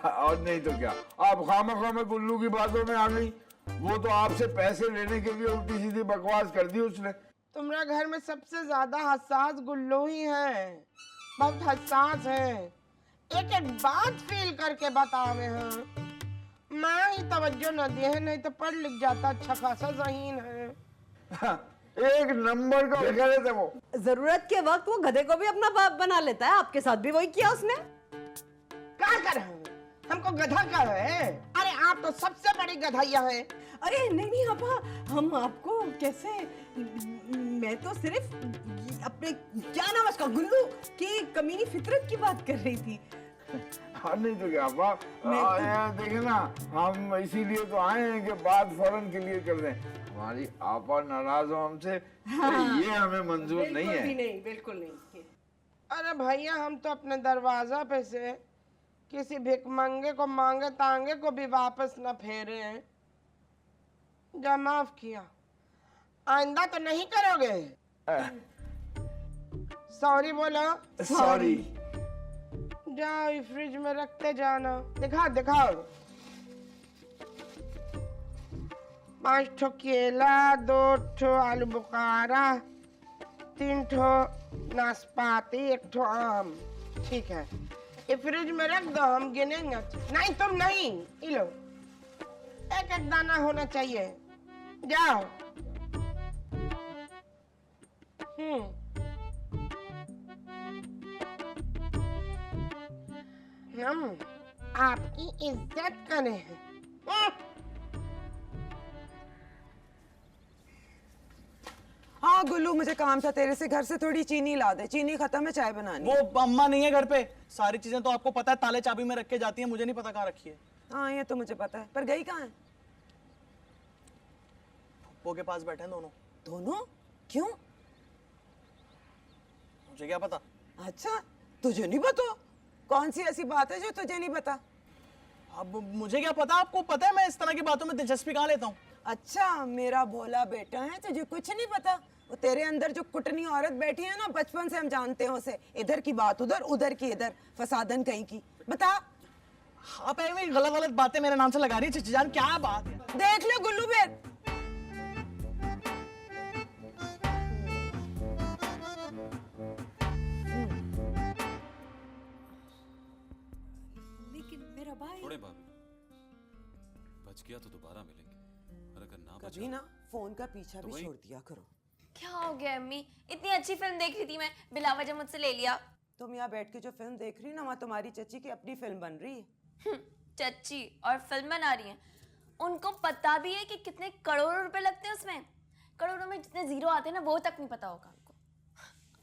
और नहीं तो क्या, आप खामा में गुल्लू की बातों में आ गई। वो तो आपसे पैसे लेने के लिए उल्टी सीधी बकवास कर दी उसने।
तुम्हारे घर में सबसे ज्यादा हसास गुल्लू ही है, बहुत हसास है। एक एक बात फील करके बतावे हैं। मैं ही तवज्जो न दिए है, नहीं तो पढ़ लिख जाता, अच्छा खासा ज़हीन है।
एक नंबर का लिखा रहता वो।
जरूरत के वक्त वो गधे को भी अपना बाप बना लेता है। आपके साथ भी वही किया उसने।
क्या कर रहे हैं? हमको गधा क्या है? अरे आप तो सबसे बड़ी गधैया है।
अरे नहीं नहीं आपा, हम आपको कैसे, मैं तो सिर्फ अपने क्या नाम है उसका, गुल्लू की कमीनी फितरत की बात कर रही थी।
हाँ नहीं तो क्या आपा, देखिए ना, हम इसीलिए तो आए हैं कि बात फौरन के लिए कर दें। हमारी आपा नाराज हो हमसे,
हाँ,
ये हमें मंजूर नहीं है।
नहीं, बिल्कुल नहीं।
अरे भैया, हम तो अपने दरवाजा पे से किसी भिखमंगे को मांगे तांगे को भी वापस न फेरे हैं। जा माफ किया, आइंदा तो नहीं करोगे? सॉरी बोलो।
सॉरी।
जाओ ये फ्रिज में रखते जाना। दिखाओ 5 ठो केला, 2 ठो आलू बुखारा, 3 ठो नाशपाती, 1 ठो आम। ठीक है, ये फ्रिज में रख दो, हम गिनेंगे। नहीं तुम नहीं, ये लो, एक एक दाना होना चाहिए। जाओ। हम आपकी इज्जत करें हैं।
हाँ गुल्लू, मुझे काम था तेरे से, घर से थोड़ी चीनी ला दे, चीनी खत्म है, चाय बनानी।
वो अम्मा नहीं है घर पे, सारी चीजें तो आपको पता है ताले चाबी में रख के जाती हैं, मुझे नहीं पता कहाँ रखी है।
हाँ ये तो मुझे पता है, पर गई कहाँ है?
वो के पास बैठे हैं दोनों।
दोनों? क्यों?
मुझे क्या पता।
अच्छा, तुझे नहीं पता? कौन सी ऐसी बात है जो तुझे नहीं पता?
अब मुझे क्या पता, आपको पता है मैं इस तरह की बातों में दिलचस्पी कहाँ लेता हूँ।
अच्छा, मेरा भोला बेटा है, तुझे कुछ नहीं पता। वो तेरे अंदर जो कुटनी औरत बैठी है ना, बचपन से हम जानते हैं उसे, इधर की बात उधर, उधर की इधर, फसादन कहीं की। बता।
आप गलत गलत बातें मेरे नाम से लगा रही है चिच्ची जान, क्या बात है?
देख ले गुल्लू बेर।
लेकिन मेरा भाई।
छोड़े भाभी, बच गया तो दोबारा मिलेंगे, और अगर ना
कभी ना फोन का पीछा भी छोड़ दिया करो।
क्या हो गया अम्मी? इतनी अच्छी फिल्म देख रही थी मैं, बिला वजह मुझसे ले लिया।
तुम यहाँ बैठ के जो फिल्म देख रही ना, वहाँ तुम्हारी चची की अपनी फिल्म बन रही है।
चच्ची और फिल्म बना रही हैं। उनको पता भी है कि कितने करोड़ों रुपए लगते हैं उसमें। करोड़ों में जितने जीरो आते हैं ना, वो तक नहीं पता होगा उनको।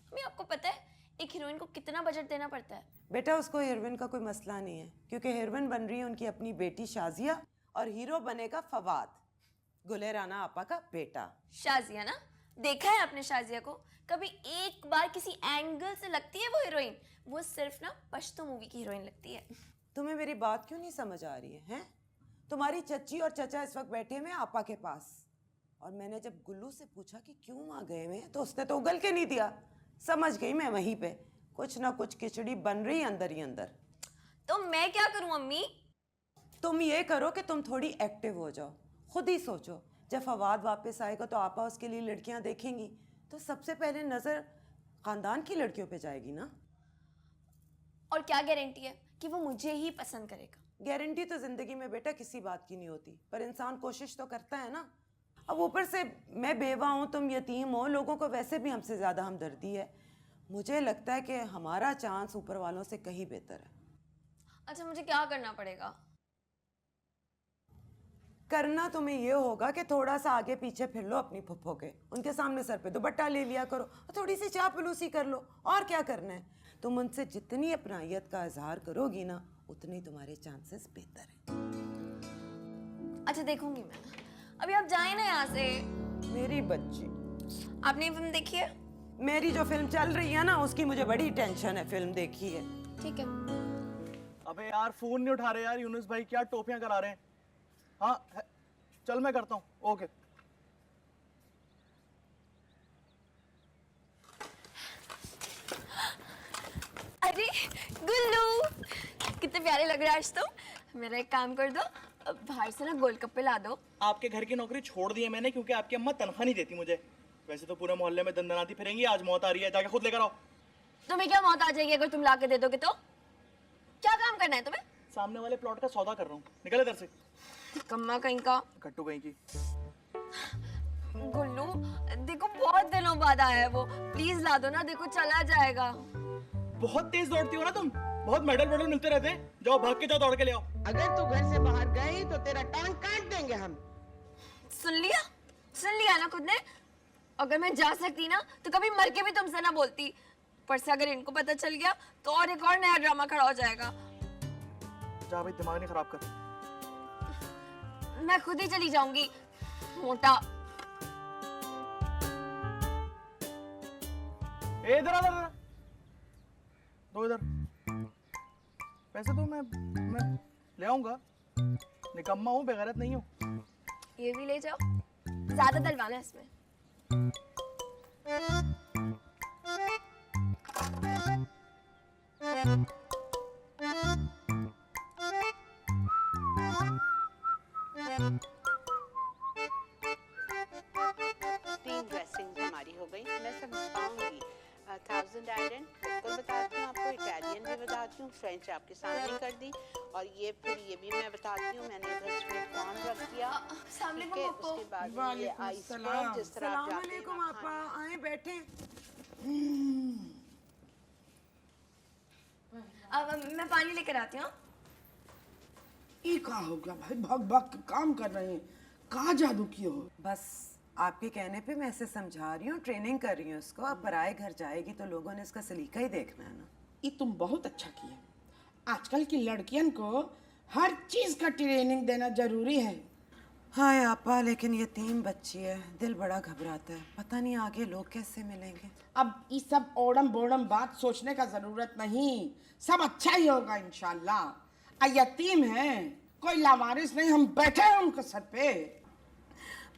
अम्मी आपको पता है एक हीरोइन को कितना बजट देना पड़ता है?
बेटा उसको हीरोइन का कोई मसला नहीं है, क्योंकि हीरोइन बन रही है उनकी अपनी बेटी शाजिया, और हीरो बनेगा फवाद, गुले राना आपा का बेटा।
शाजिया ना, देखा है आपने शाजिया को? कभी एक बार किसी एंगल से लगती है वो हीरोइन? वो सिर्फ ना पश्तो मूवी की हीरोइन लगती है।
तुम्हें मेरी बात क्यों नहीं समझ आ रही है, हैं? तुम्हारी चच्ची और चचा इस वक्त बैठे हुए आपा के पास, और मैंने जब गुल्लू से पूछा कि क्यों वहाँ गए हुए हैं, तो उसने तो उगल के नहीं दिया। समझ गई मैं, वहीं पे कुछ ना कुछ खिचड़ी बन रही अंदर ही अंदर।
तो मैं क्या करूं अम्मी?
तुम ये करो कि तुम थोड़ी एक्टिव हो जाओ, खुद ही सोचो, जब फवाद वापस आएगा तो आपा उसके लिए लड़कियां देखेंगी, तो सबसे पहले नजर खानदान की लड़कियों पे जाएगी ना।
और क्या गारंटी है कि वो मुझे ही पसंद करेगा?
गारंटी तो जिंदगी में बेटा किसी बात की नहीं होती, पर इंसान कोशिश तो करता है ना। अब ऊपर से मैं बेवा हूँ, तुम यतीम हो, लोगों को वैसे भी हमसे ज़्यादा हमदर्दी है। मुझे लगता है कि हमारा चांस ऊपर वालों से कहीं बेहतर है।
अच्छा, मुझे क्या करना पड़ेगा?
करना तुम्हें ये होगा कि थोड़ा सा आगे पीछे फिर लो अपनी फुफ्फो के, उनके सामने सर पे दुपट्टा ले लिया करो, और थोड़ी सी चापलूसी कर लो। और क्या करना है? तुम उनसे जितनी अपनायत का इजहार करोगी ना, उतने तुम्हारे चांसेस बेहतर हैं।
अच्छा देखूंगी मैं। अभी आप जाए ना यहाँ से।
मेरी बच्ची,
आपने ये फिल्म देखी है?
मेरी जो फिल्म चल रही है ना, उसकी मुझे बड़ी टेंशन है। फिल्म देखी है?
ठीक है।
अबे यार फोन नहीं उठा रहे यार यूनुस भाई, क्या टोपियां करा रहे हैं। हाँ चल मैं करता हूँ, ओके।
अरे गुल्लू, कितने प्यारे लग रहे हैं आज तुम। मेरा एक काम कर दो, बाहर से ना गोलगप्पे ला दो।
आपके घर की नौकरी छोड़ दी है मैंने, क्योंकि आपकी अम्मा तनख्वाह नहीं देती मुझे। वैसे तो पूरे मोहल्ले में दंदनाती फिरेंगी, आज मौत आ रही है, जाके खुद लेकर आओ।
तुम्हें क्या मौत आ जाएगी अगर तुम ला के दे दोगे तो? क्या काम करना है तुम्हें?
सामने वाले प्लॉट का सौदा कर रहा हूँ, निकल इधर से।
कम्मा कहीं का।
कट्टू कहीं की।
गुल्लू देखो, बहुत दिनों बाद आया है वो, प्लीज ला दो ना, देखो चला जाएगा।
बहुत तेज दौड़ती हो ना तुम, बहुत मेडल वेडल मिलते रहते हैं। जाओ भाग के जाओ, दौड़ के ले आओ।
अगर तू घर से बाहर गई तो तेरा टांग काट देंगे हम।
सुन लिया ना खुद ने। अगर मैं जा सकती ना तो कभी मर के भी तुमसे ना बोलती, पर से अगर इनको पता चल गया तो और एक और नया ड्रामा खड़ा हो जाएगा।
जा भाई, दिमाग नहीं खराब कर।
मैं खुद ही चली जाऊंगी, मोटा।
इधर आ, इधर दो इधर। वैसे तो मैं ले आऊंगा, निकम्मा हूँ, बेगैरत नहीं हूँ।
ये भी ले जाओ। ज्यादा डलवाना है इसमें।
तीन ड्रेसिंग हमारी हो गई। मैं समझ पाऊंगी। 1000 आयरन बिल्कुल बताती हूँ आपको, इटालियन भी बताती हूँ, फ्रेंच आपके सामने कर दी, और ये फिर ये भी मैं बताती हूँ। मैंने इधर स्वीट कॉर्न रख दिया, ठीक है। उसके बाद में ये
वालेकुम
आइसबर्ग,
सलाम।
जिस तरह आप जाते हैं
सलामकुम
वहाँ
आपा, आए बैठे।
अब मैं पानी लेकर आती हूँ।
ये का हो गया भाई, भग भग के काम कर रहे हैं, कहाँ जादू किए हो?
बस आपके कहने पे मैं इसे समझा रही हूँ, ट्रेनिंग कर रही हूँ उसको। अब पराए घर जाएगी तो लोगों ने इसका सलीका ही देखना है ना।
ये तुम बहुत अच्छा किए। आजकल की लड़कियन को हर चीज का ट्रेनिंग देना जरूरी है।
हाय आपा, लेकिन यतीम बच्ची है, दिल बड़ा घबराता है। पता नहीं आगे लोग कैसे मिलेंगे।
अब ये सब ओड़म बोड़म बात सोचने का जरूरत नहीं, सब अच्छा ही होगा इंशाल्लाह। यतीम है, कोई लावारिस नहीं, हम बैठे हैं उनके सर पे।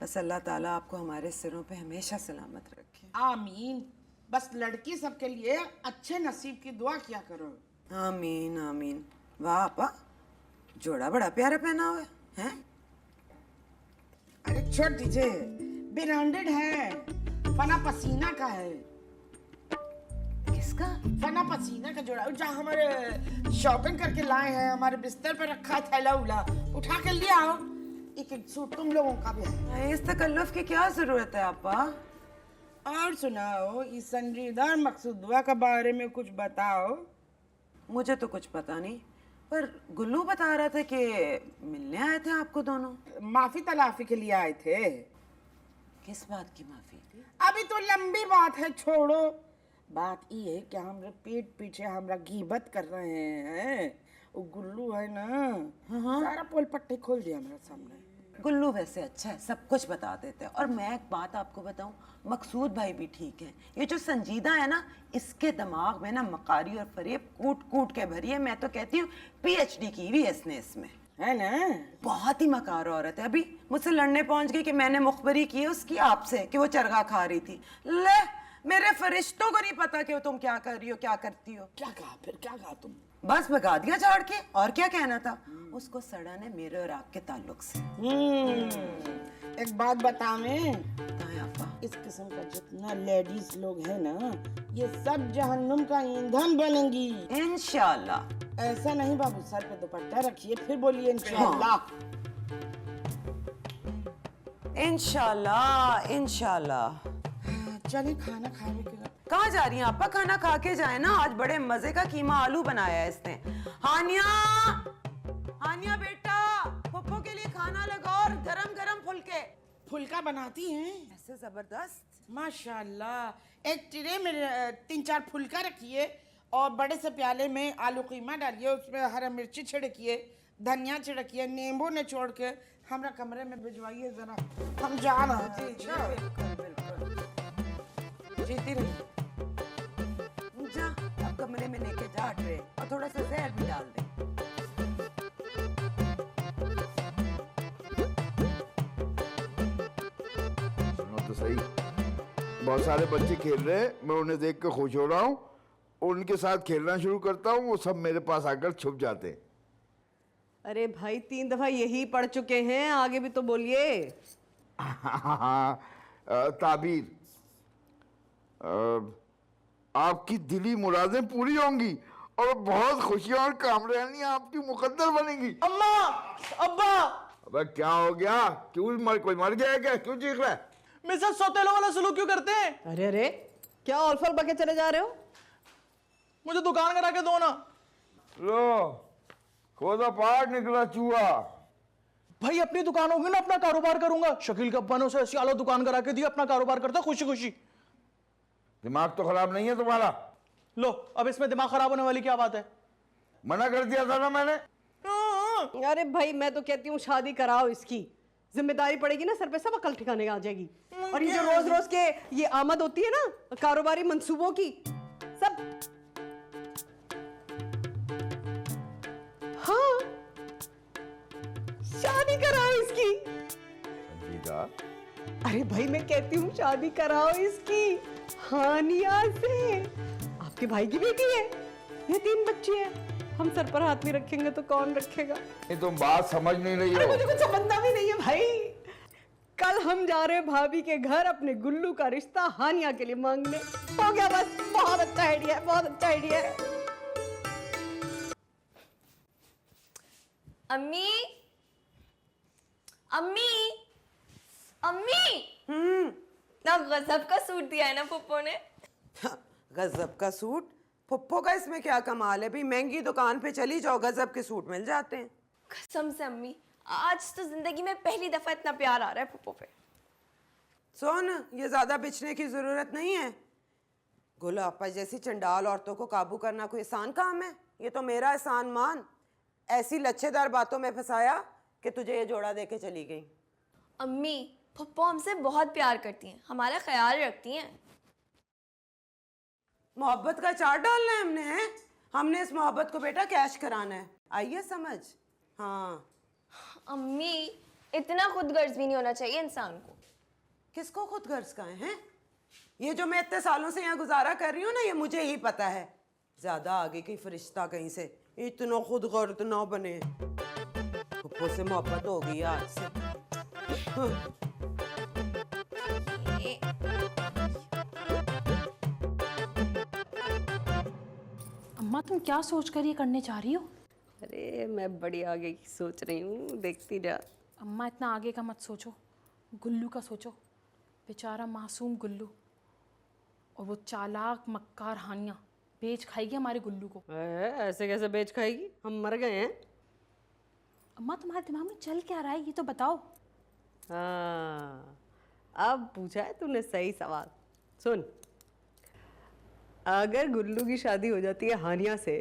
बस अल्लाह ताला आपको हमारे सिरों पे हमेशा सलामत रखे।
आमीन। बस लड़की सबके लिए अच्छे नसीब की दुआ किया करो।
आमीन आमीन। वाह आपा, जोड़ा बड़ा प्यारा पहना हुआ है।
अरे छोड़ दीजिए, ब्रांडेड है, फना पसीना का है।
किसका?
फना पसीना का जोड़ा, जहाँ हमारे शॉपिंग करके लाए हैं, हमारे बिस्तर पे रखा है थैला उला, उठा के ले आओ। एक सूट तुम लोगों का भी है।
इस तकल्लुफ की क्या जरूरत है आपा?
और सुनाओ, इस संजीदा मकसूदवा के बारे में कुछ बताओ।
मुझे तो कुछ पता नहीं, पर गुल्लू बता रहा था कि मिलने आए थे आपको दोनों।
माफी तलाफी के लिए आए थे।
किस बात की माफी?
अभी तो लंबी बात है, छोड़ो। बात ये है कि हमारे पीठ पीछे हमारा गीबत कर रहे हैं। वो गुल्लू है ना, सारा पोल पट्टी खोल दिया मेरे सामने।
गुल्लू वैसे अच्छा है, सब कुछ बता देते हैं। और मैं एक बात आपको बताऊं, मकसूद भाई भी ठीक है। ये जो संजीदा है ना, इसके दिमाग में ना मकारी और फरेब कूट कूट के भरी है। मैं तो कहती हूँ PhD की हुई है इसने इसमें,
है ना।
बहुत ही मकार औरत है। अभी मुझसे लड़ने पहुंच गई कि मैंने मुखबरी की है उसकी आपसे कि वो चरगा खा रही थी। ले, मेरे फरिश्तों को नहीं पता कि तुम क्या कर रही हो, क्या करती हो।
क्या कहा फिर, क्या कहा तुम?
बस भगा दिया झाड़ के, और क्या कहना था। उसको सड़न है मेरे और आपके ताल्लुक से।
एक बात बतावें,
बताएं आपा।
इस किस्म का जितना लेडीज लोग हैं ना, ये सब जहन्नुम का ईंधन बनेंगी
इंशाल्लाह।
ऐसा नहीं बाबू, सर पे दुपट्टा रखिए, फिर बोलिए इंशाल्लाह।
इंशाल्लाह इंशाल्लाह।
चलिए खाना खाने के बाद।
कहाँ जा रही हैं आपा? खाना खा के जाए ना, आज बड़े मजे का कीमा आलू बनाया है इसने। हानिया, हानिया बेटा, पप्पू के लिए खाना लगा और गरम गरम फुलके।
फुल्का बनाती हैं?
ऐसे जबरदस्त।
माशाल्लाह। एक ट्रे में 3-4 फुल्का रखिए और बड़े से प्याले में आलू कीमा डालिए, उसमें हरा मिर्ची छिड़किए, धनिया छिड़किए, नींबू निचोड़ के हमरा कमरे में भिजवाइए जरा, हम जा रहे हैं। जीती रही।
जा, अब कमरे में लेके जा ट्रे, और थोड़ा सा जहर भी डाल दे।
सुनो तो सही, बहुत सारे बच्चे खेल रहे हैं, मैं उन्हें देख कर खुश हो रहा हूँ। उनके साथ खेलना शुरू करता हूँ, वो सब मेरे पास आकर छुप जाते हैं।
अरे भाई 3 दफा यही पढ़ चुके हैं, आगे भी तो बोलिए।
ताबीर, आपकी दिली मुरादें पूरी होंगी और बहुत खुशियां और कामयाबियां आपकी मुकद्दर बनेंगी।
अम्मा, अब्बा,
अबे क्या हो गया? क्यों कोई मर गया है क्या? क्यों चीख रहा है?
मेरे साथ सौतेलों वाला सलूक क्यों करते हैं?
अरे अरे, क्या ऑल्फर बके चले जा रहे हो?
मुझे दुकान करा के दो ना।
लो, खोदा पार निकला चूहा।
भाई अपनी दुकान होगी ना, अपना कारोबार करूंगा। शकील के अब्बा ने उसे ऐसी आला दुकान करा के दी, अपना कारोबार करता खुशी खुशी।
दिमाग तो खराब नहीं है तुम्हारा?
लो, अब इसमें दिमाग खराब होने वाली क्या बात है?
मना कर दिया था ना मैंने।
अरे भाई मैं तो कहती हूँ शादी कराओ इसकी, जिम्मेदारी पड़ेगी ना सर पे, सब अकल ठिकाने आ जाएगी। और ये जो रोज रोज के ये आमद होती है ना कारोबारी मंसूबों की, सब। हाँ, शादी कराओ इसकी।
संजीदा,
अरे भाई मैं कहती हूँ शादी कराओ इसकी हानिया से। आपके भाई की बेटी है, ये 3 बच्चे हैं। हम सर पर हाथ नहीं रखेंगे तो कौन रखेगा?
ये तुम बात समझ नहीं रही
अरे
हो।
मुझे कुछ समझना भी नहीं है भाई। कल हम जा रहे हैं भाभी के घर अपने गुल्लू का रिश्ता हानिया के लिए मांगने। हो गया बस, बहुत अच्छा आइडिया है, बहुत अच्छा आइडिया है।
अम्मी, अम्मी, अम्मी, ना गजब का सूट दिया है ना पप्पो ने।
गजब का सूट? पुप्पो का इसमें क्या कमाल है भाई, महंगी दुकान पे चली जाओ, गजब के सूट मिल जाते हैं।
कसम से अम्मी, आज तो जिंदगी में पहली दफा इतना प्यार आ रहा है पप्पो पे।
सुन, ये ज्यादा बिछने की जरूरत नहीं है। गुलापा जैसी चंडाल औरतों को काबू करना कोई आसान काम है? ये तो मेरा एहसान मान, ऐसी लच्छेदार बातों में फंसाया कि तुझे ये जोड़ा दे के चली गई।
अम्मी, पप्पो हमसे बहुत प्यार करती हैं, हमारा ख्याल रखती हैं।
मोहब्बत का चार्ट डालना है हमने, है? हमने इस मोहब्बत को बेटा कैश कराना है, आइए समझ। हाँ।
अम्मी, इतना खुदगर्ज भी नहीं होना चाहिए इंसान को।
किसको खुद गर्ज का है? ये जो मैं इतने सालों से यहाँ गुजारा कर रही हूँ ना, ये मुझे ही पता है। ज्यादा आगे की फरिश्ता कहीं से, इतना खुद गर्ज ना बने। पुप्पो से मोहब्बत हो गई आज से। हाँ।
अम्मा तुम क्या सोच कर ये करने जा रही हो?
अरे मैं बड़ी आगे की सोच रही हूँ, देखती जा।
अम्मा इतना आगे का मत सोचो, गुल्लू का सोचो। बेचारा मासूम गुल्लू, और वो चालाक मक्कार हानिया बेच खाएगी हमारे गुल्लू को।
ऐसे कैसे बेच खाएगी? हम मर गए हैं।
अम्मा तुम्हारे दिमाग में चल क्या रहा है ये तो बताओ।
हाँ, अब पूछा है तूने सही सवाल। सुन, अगर गुल्लू की शादी हो जाती है हानिया से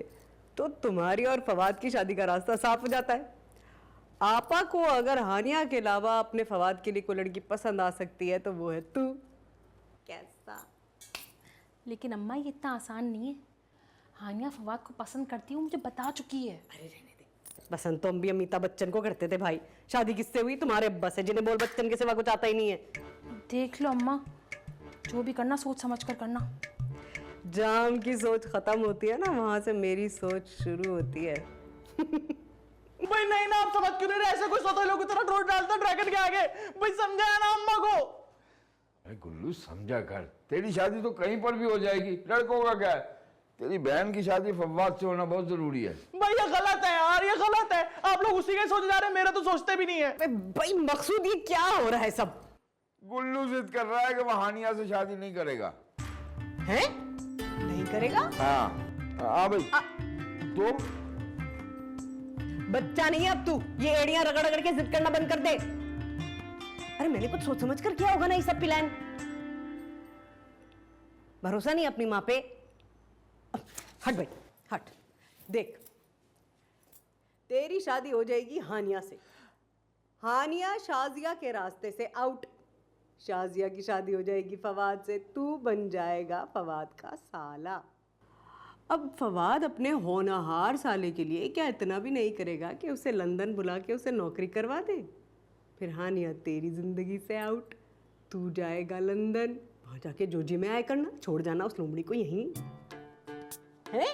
तो तुम्हारी और फवाद की शादी का रास्ता साफ हो जाता है। आपा को अगर हानिया के अलावा अपने फवाद के लिए कोई लड़की पसंद आ सकती है तो वो है तू। कैसा?
लेकिन अम्मा ये इतना आसान नहीं है। हानिया फवाद को पसंद करती है, मुझे बता चुकी है।
अरे रहने दे, पसंद तो हम भी अमिताभ बच्चन को करते थे भाई। शादी किससे हुई? तुम्हारे अब्बा से, जिन्हें बोल बच्चन के सिवा कुछ आता ही नहीं है।
देख लो अम्मा, जो भी करना सोच समझ कर करना।
जाम की सोच खत्म होती है ना, वहां से मेरी सोच शुरू होती है।
भाई नहीं ना, आप समझ क्यों नहीं रहे? ऐसे कोई सोते लोग इतना रोड डालता ड्रैगन के आगे। भाई समझाया ना अम्मा को।
अरे गुल्लू समझा कर, तेरी शादी तो कहीं पर भी हो जाएगी, लड़कों का क्या है? तेरी बहन की शादी फवाद से होना बहुत जरूरी है।
भाई ये गलत है यार, ये गलत है। आप लोग उसी का ही सोचे जा रहे हैं, मेरा तो सोचते भी नहीं है।
भाई मकसूद ये क्या हो रहा है सब?
गुल्लू जिद कर रहा है कि वह हानिया से शादी नहीं करेगा।
हैं? नहीं करेगा?
हाँ भाई, तो
बच्चा नहीं है अब तू, ये एड़ियां रगड़ रगड़ के जिद करना बंद कर दे। अरे मैंने कुछ सोच समझ कर किया होगा ना ये सब प्लान। भरोसा नहीं अपनी माँ पे? हट भाई हट। देख, तेरी शादी हो जाएगी हानिया से। हानिया शाजिया के रास्ते से आउट। शाजिया की शादी हो जाएगी फवाद से, तू बन जाएगा फवाद का साला। अब फवाद अपने होनहार साले के लिए क्या इतना भी नहीं करेगा कि उसे लंदन बुला के उसे नौकरी करवा दे? फिर हानिया तेरी जिंदगी से आउट, तू जाएगा लंदन, वहां जाके जो जी में आए करना, छोड़ जाना उस लोमड़ी को यहीं। है?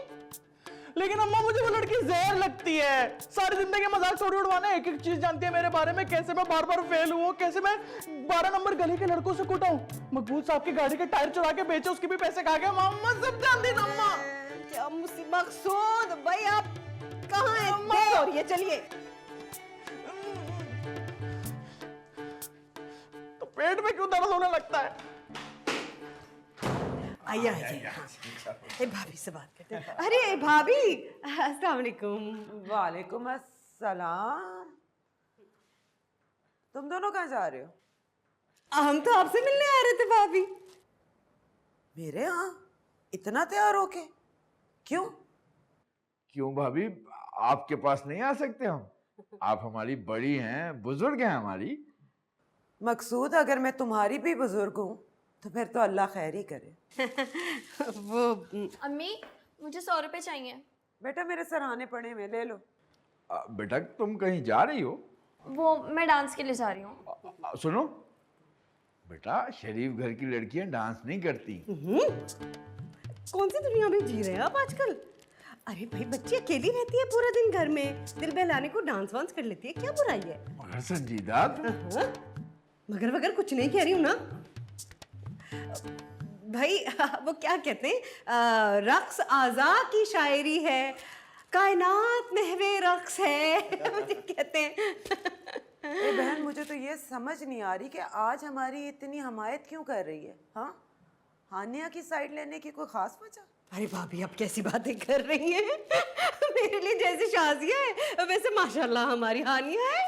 लेकिन अम्मा मुझे वो लड़की जहर लगती है। सारी जिंदगी मजाक थोड़ी उड़वाना, एक एक चीज जानती है मेरे बारे में, कैसे मैं बार बार फेल हुआ, कैसे मैं 12 नंबर गली के लड़कों से कुटा हूँ, मकबूल साहब की गाड़ी के टायर चुरा के बेचे, उसके भी पैसे खा गया। अम्मा सब जानती है अम्मा।
क्या मकसूद भाई, आप कहाँ हैं? और ये चलिए।
तो पेट में क्यों दर्द होने लगता है?
आइए आइए। ए भाभी से बात करते हैं। अरे भाभी, अस्सलाम वालेकुम।
वालेकुम अस्सलाम। तुम दोनों कहाँ जा रहे हो?
हम तो आपसे मिलने आ रहे थे भाभी।
मेरे यहाँ इतना तैयार होके? क्यों?
क्यों भाभी, आपके पास नहीं आ सकते हम? आप हमारी बड़ी हैं, बुजुर्ग हैं हमारी।
मकसूद, अगर मैं तुम्हारी भी बुजुर्ग हूँ तो फिर तो अल्लाह खैर ही करे।
वो
अम्मी, मुझे 100 रुपए चाहिए।
बेटा मेरे सराहने पड़े में ले लो।
बेटा तुम कहीं जा रही हो?
वो मैं डांस के लिए जा रही हूँ।
सुनो, बेटा शरीफ घर की लड़कियां डांस नहीं करती।
कौन सी दुनिया में जी रहे हैं आप आजकल? अरे भाई, बच्ची अकेली रहती है पूरा दिन घर में, दिल बहलाने को डांस वांस कर लेती है, क्या बुराई है?
मगर संजीदा
हाँ? मगर वगर कुछ नहीं कह रही हूँ ना भाई। वो क्या कहते हैं, रक्स आज़ा की शायरी है, कायनात महवे रक्स है मुझे कहते हैं।
ए बहन, मुझे तो ये समझ नहीं आ रही कि आज हमारी इतनी हमायत क्यों कर रही है। हाँ, हानिया की साइड लेने की कोई खास वजह?
अरे भाभी, आप कैसी बातें कर रही हैं? मेरे लिए जैसी शाजिया है वैसे माशाल्लाह हमारी हानिया है।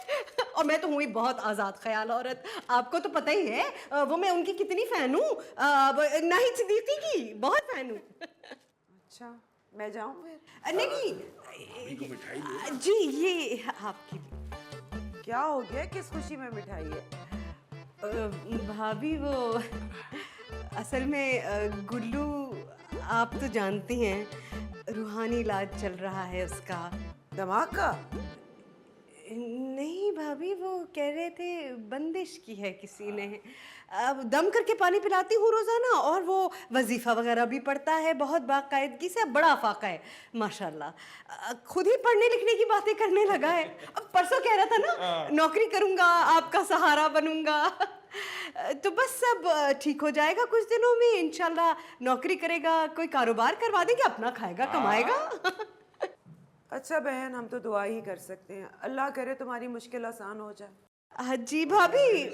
और मैं तो हुई बहुत आज़ाद ख्याल औरत, आपको तो पता ही है। वो मैं उनकी कितनी फ़ैन हूँ, नाहिद सिद्दीकी की बहुत फ़ैन हूँ।
अच्छा, मैं जाऊँ फिर?
नहीं जी, ये आपकी।
क्या हो गया, किस खुशी में मिठाई है?
भाभी वो असल में गुल्लू, आप तो जानती हैं रूहानी इलाज चल रहा है उसका।
दिमाग का?
नहीं भाभी, वो कह रहे थे बंदिश की है किसी ने। अब दम करके पानी पिलाती हूँ रोज़ाना, और वो वजीफ़ा वगैरह भी पढ़ता है बहुत बाकायदगी से। बड़ा फाका है माशाल्लाह, खुद ही पढ़ने लिखने की बातें करने लगा है। अब परसों कह रहा था ना, नौकरी करूँगा, आपका सहारा बनूँगा। तो बस सब ठीक हो जाएगा कुछ दिनों में इंशाल्लाह। नौकरी करेगा, कोई कारोबार करवा देंगे, अपना खाएगा कमाएगा।
अच्छा बहन, हम तो दुआ ही कर सकते हैं, अल्लाह करे तुम्हारी मुश्किल आसान हो जाए।
जी भाभी,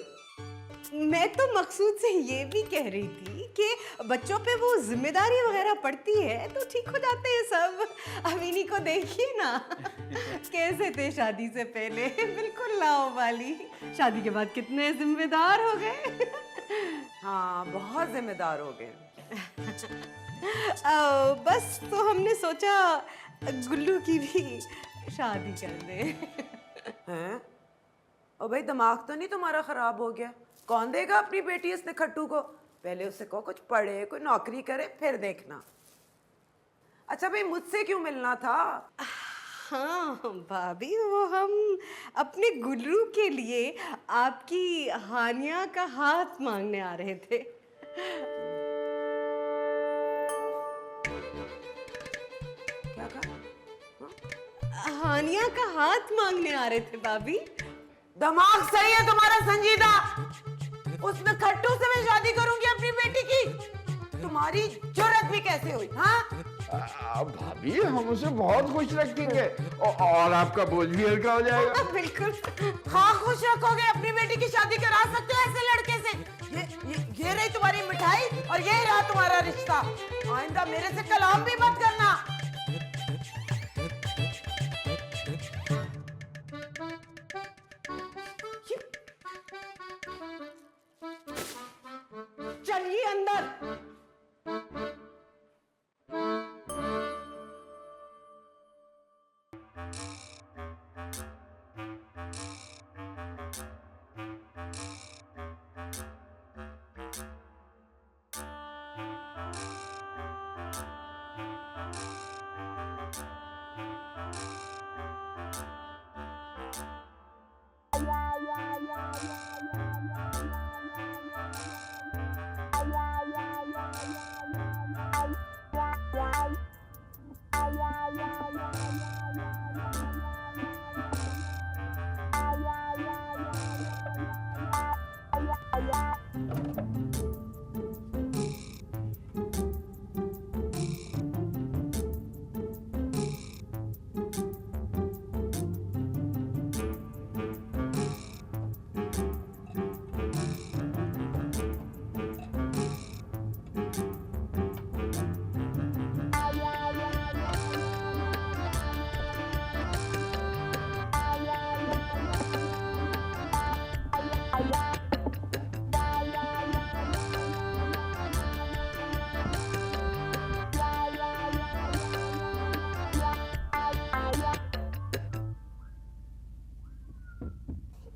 मैं तो मकसूद से ये भी कह रही थी कि बच्चों पे वो जिम्मेदारी वगैरह पड़ती है तो ठीक हो जाते हैं सब। अब इन्हीं को देखिए ना, कैसे थे शादी से पहले, बिल्कुल लाओ वाली। शादी के बाद कितने जिम्मेदार हो गए।
हाँ, बहुत जिम्मेदार हो गए।
बस तो हमने सोचा गुल्लू की भी शादी कर दें।
हैं? ओ भाई, दिमाग तो नहीं तुम्हारा खराब हो गया? कौन देगा अपनी बेटी इस निखट्टू को? पहले उससे कहो कुछ पढ़े, कोई नौकरी करे, फिर देखना। अच्छा भाई, मुझसे क्यों मिलना था?
हाँ भाभी, वो हम अपने गुल्लू के लिए आपकी हानिया का हाथ मांगने आ रहे थे।
क्या कहा?
हानिया का हाथ मांगने आ रहे थे भाभी।
दिमाग सही है तुम्हारा संजीदा? उस निखट्टू से मैं शादी करूंगी अपनी बेटी की? तुम्हारी जुर्रत भी कैसे हुई? हाँ
भाभी, हम उसे बहुत खुश रखेंगे और आपका बोझ भी हल्का हो जाएगा।
बिल्कुल।
हाँ, खुश रखोगे, अपनी बेटी की शादी करा सकते हो ऐसे लड़के से। ये रही तुम्हारी मिठाई और ये रहा तुम्हारा रिश्ता। आइंदा मेरे से कलाम भी मत करना।
चलिए अंदर।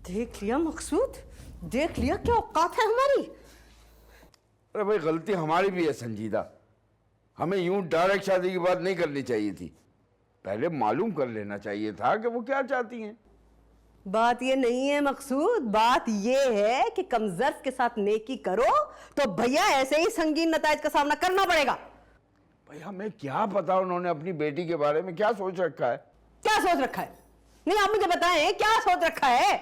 देख लिया मकसूद, देख लिया क्या औकात है हमारी।
अरे भाई, गलती हमारी भी है संजीदा। हमें यूं डायरेक्ट शादी की बात नहीं करनी चाहिए थी। पहले मालूम कर लेना चाहिए था कि वो क्या चाहती हैं।
बात ये नहीं है मकसूद, बात ये है कि कमजर्फ के साथ नेकी करो तो भैया ऐसे ही संगीन नतायज का सामना करना पड़ेगा।
भैया मैं क्या पता उन्होंने अपनी बेटी के बारे में क्या सोच रखा है।
क्या सोच रखा है? नहीं आप मुझे बताएं क्या सोच रखा है?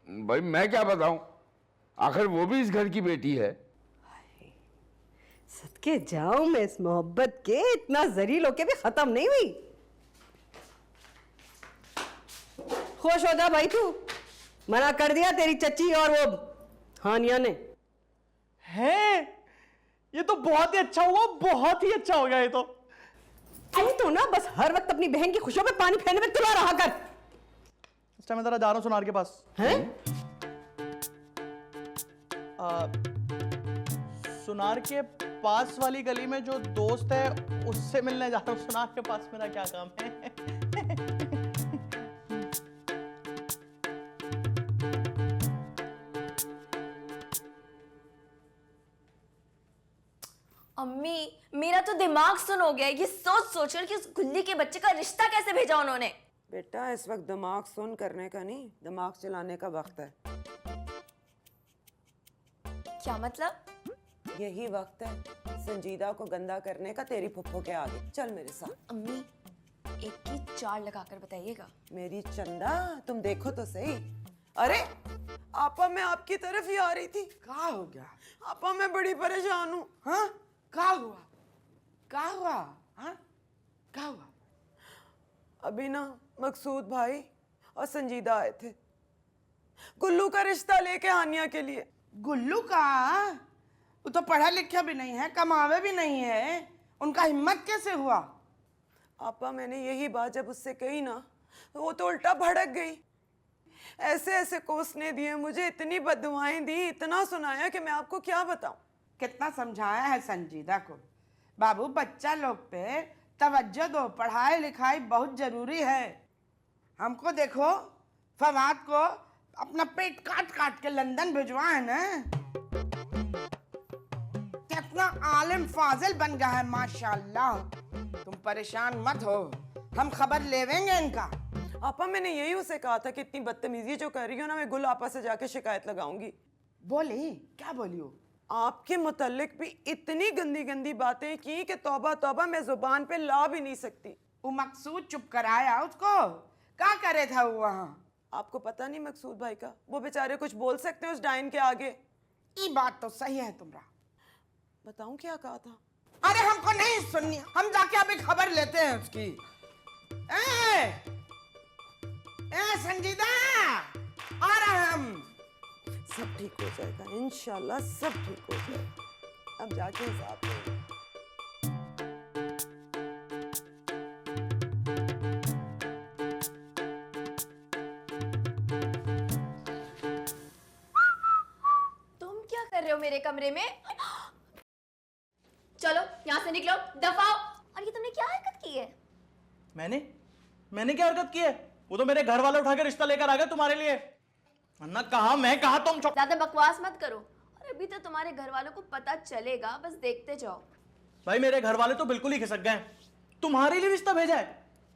भाई मैं क्या बताऊं, आखिर वो भी इस घर की बेटी है।
सदके जाऊं मैं इस मोहब्बत के, इतना जरील होके भी खत्म नहीं हुई। खुश हो जा भाई तू, मना कर दिया तेरी चच्ची और वो हानिया ने।
है ये तो बहुत ही अच्छा हुआ, बहुत ही अच्छा हो गया ये तो।
तू तो ना बस हर वक्त अपनी बहन की खुशियों में पानी फेरने में तुला रहा कर।
इस टाइम मैं जरा जा रहा हूँ सुनार के पास।
हैं?
सुनार के पास वाली गली में जो दोस्त है उससे मिलने जा रहा हूँ। सुनार के पास मेरा क्या काम है?
अम्मी मेरा तो दिमाग सुन हो गया है। ये सोच सोच कर कि उस गुल्ली के बच्चे का रिश्ता कैसे भेजा उन्होंने।
बेटा इस वक्त दिमाग सुन करने का नहीं, दिमाग चलाने का वक्त है।
क्या मतलब?
यही वक्त है संजीदा को गंदा करने का तेरी फुफ्फो के आगे। चल मेरे साथ।
अम्मी एक की चार लगाकर बताइएगा।
मेरी चंदा तुम देखो तो सही। अरे आपा मैं आपकी तरफ ही आ रही थी।
क्या हो गया?
आपा मैं बड़ी परेशान हूँ।
हाँ क्या हुआ? क्या हुआ? हाँ क्या हुआ?
अभी ना मकसूद भाई और संजीदा आए थे गुल्लू का रिश्ता लेके हानिया के लिए।
गुल्लू का? वो तो पढ़ा लिखा भी नहीं है, कमावे भी नहीं है, उनका हिम्मत कैसे हुआ?
आपा मैंने यही बात जब उससे कही ना तो वो तो उल्टा भड़क गई। ऐसे ऐसे कोसने दिए मुझे, इतनी बददुआएं दी, इतना सुनाया कि मैं आपको क्या बताऊं।
कितना समझाया है संजीदा को, बाबू बच्चा लोग पे तवज्जो दो, पढ़ाई लिखाई बहुत जरूरी है। हमको देखो फवाद को अपना पेट काट काट के लंदन भिजवा है ना, कितना आलिम फाजिल बन गया है माशाल्लाह। तुम परेशान मत हो, हम खबर लेवेंगे इनका।
आपा मैंने यही उसे कहा था कि इतनी बदतमीजी जो कर रही हो ना, मैं गुल आपा से जाके शिकायत लगाऊंगी।
बोली? क्या बोली हो?
आपके मुतल्लिक भी इतनी गंदी गंदी बातें की कि तौबा तौबा मैं जुबान पे ला भी नहीं सकती।
वो मकसूद चुप कराया उसको, क्या करे था वो वहाँ?
आपको पता नहीं मकसूद भाई का, वो बेचारे कुछ बोल सकते हैं उस डाइन के आगे।
ये बात तो सही है तुम्हारा।
बताऊं क्या कहा था?
अरे हमको नहीं सुननी, हम जाके अभी खबर लेते हैं उसकी। संजीदा आ रहे हम।
सब ठीक हो जाएगा इंशाल्लाह, सब ठीक हो जाएगा। अब जाके हिसाब लेंगे।
तुम क्या कर रहे हो मेरे कमरे में? चलो यहाँ से निकलो, दफाओ। और ये तुमने क्या हरकत की है?
मैंने क्या हरकत की है? वो तो मेरे घर वाले उठा के रिश्ता लेकर आ गए तुम्हारे लिए। अन्ना कहा, मैं कहा तुम
ज्यादा बकवास मत करो, और अभी तो तुम्हारे घर वालों को पता चलेगा, बस देखते जाओ।
भाई मेरे घर वाले तो बिल्कुल ही खिसक गए। तुम्हारे लिए रिश्ता भेजा है?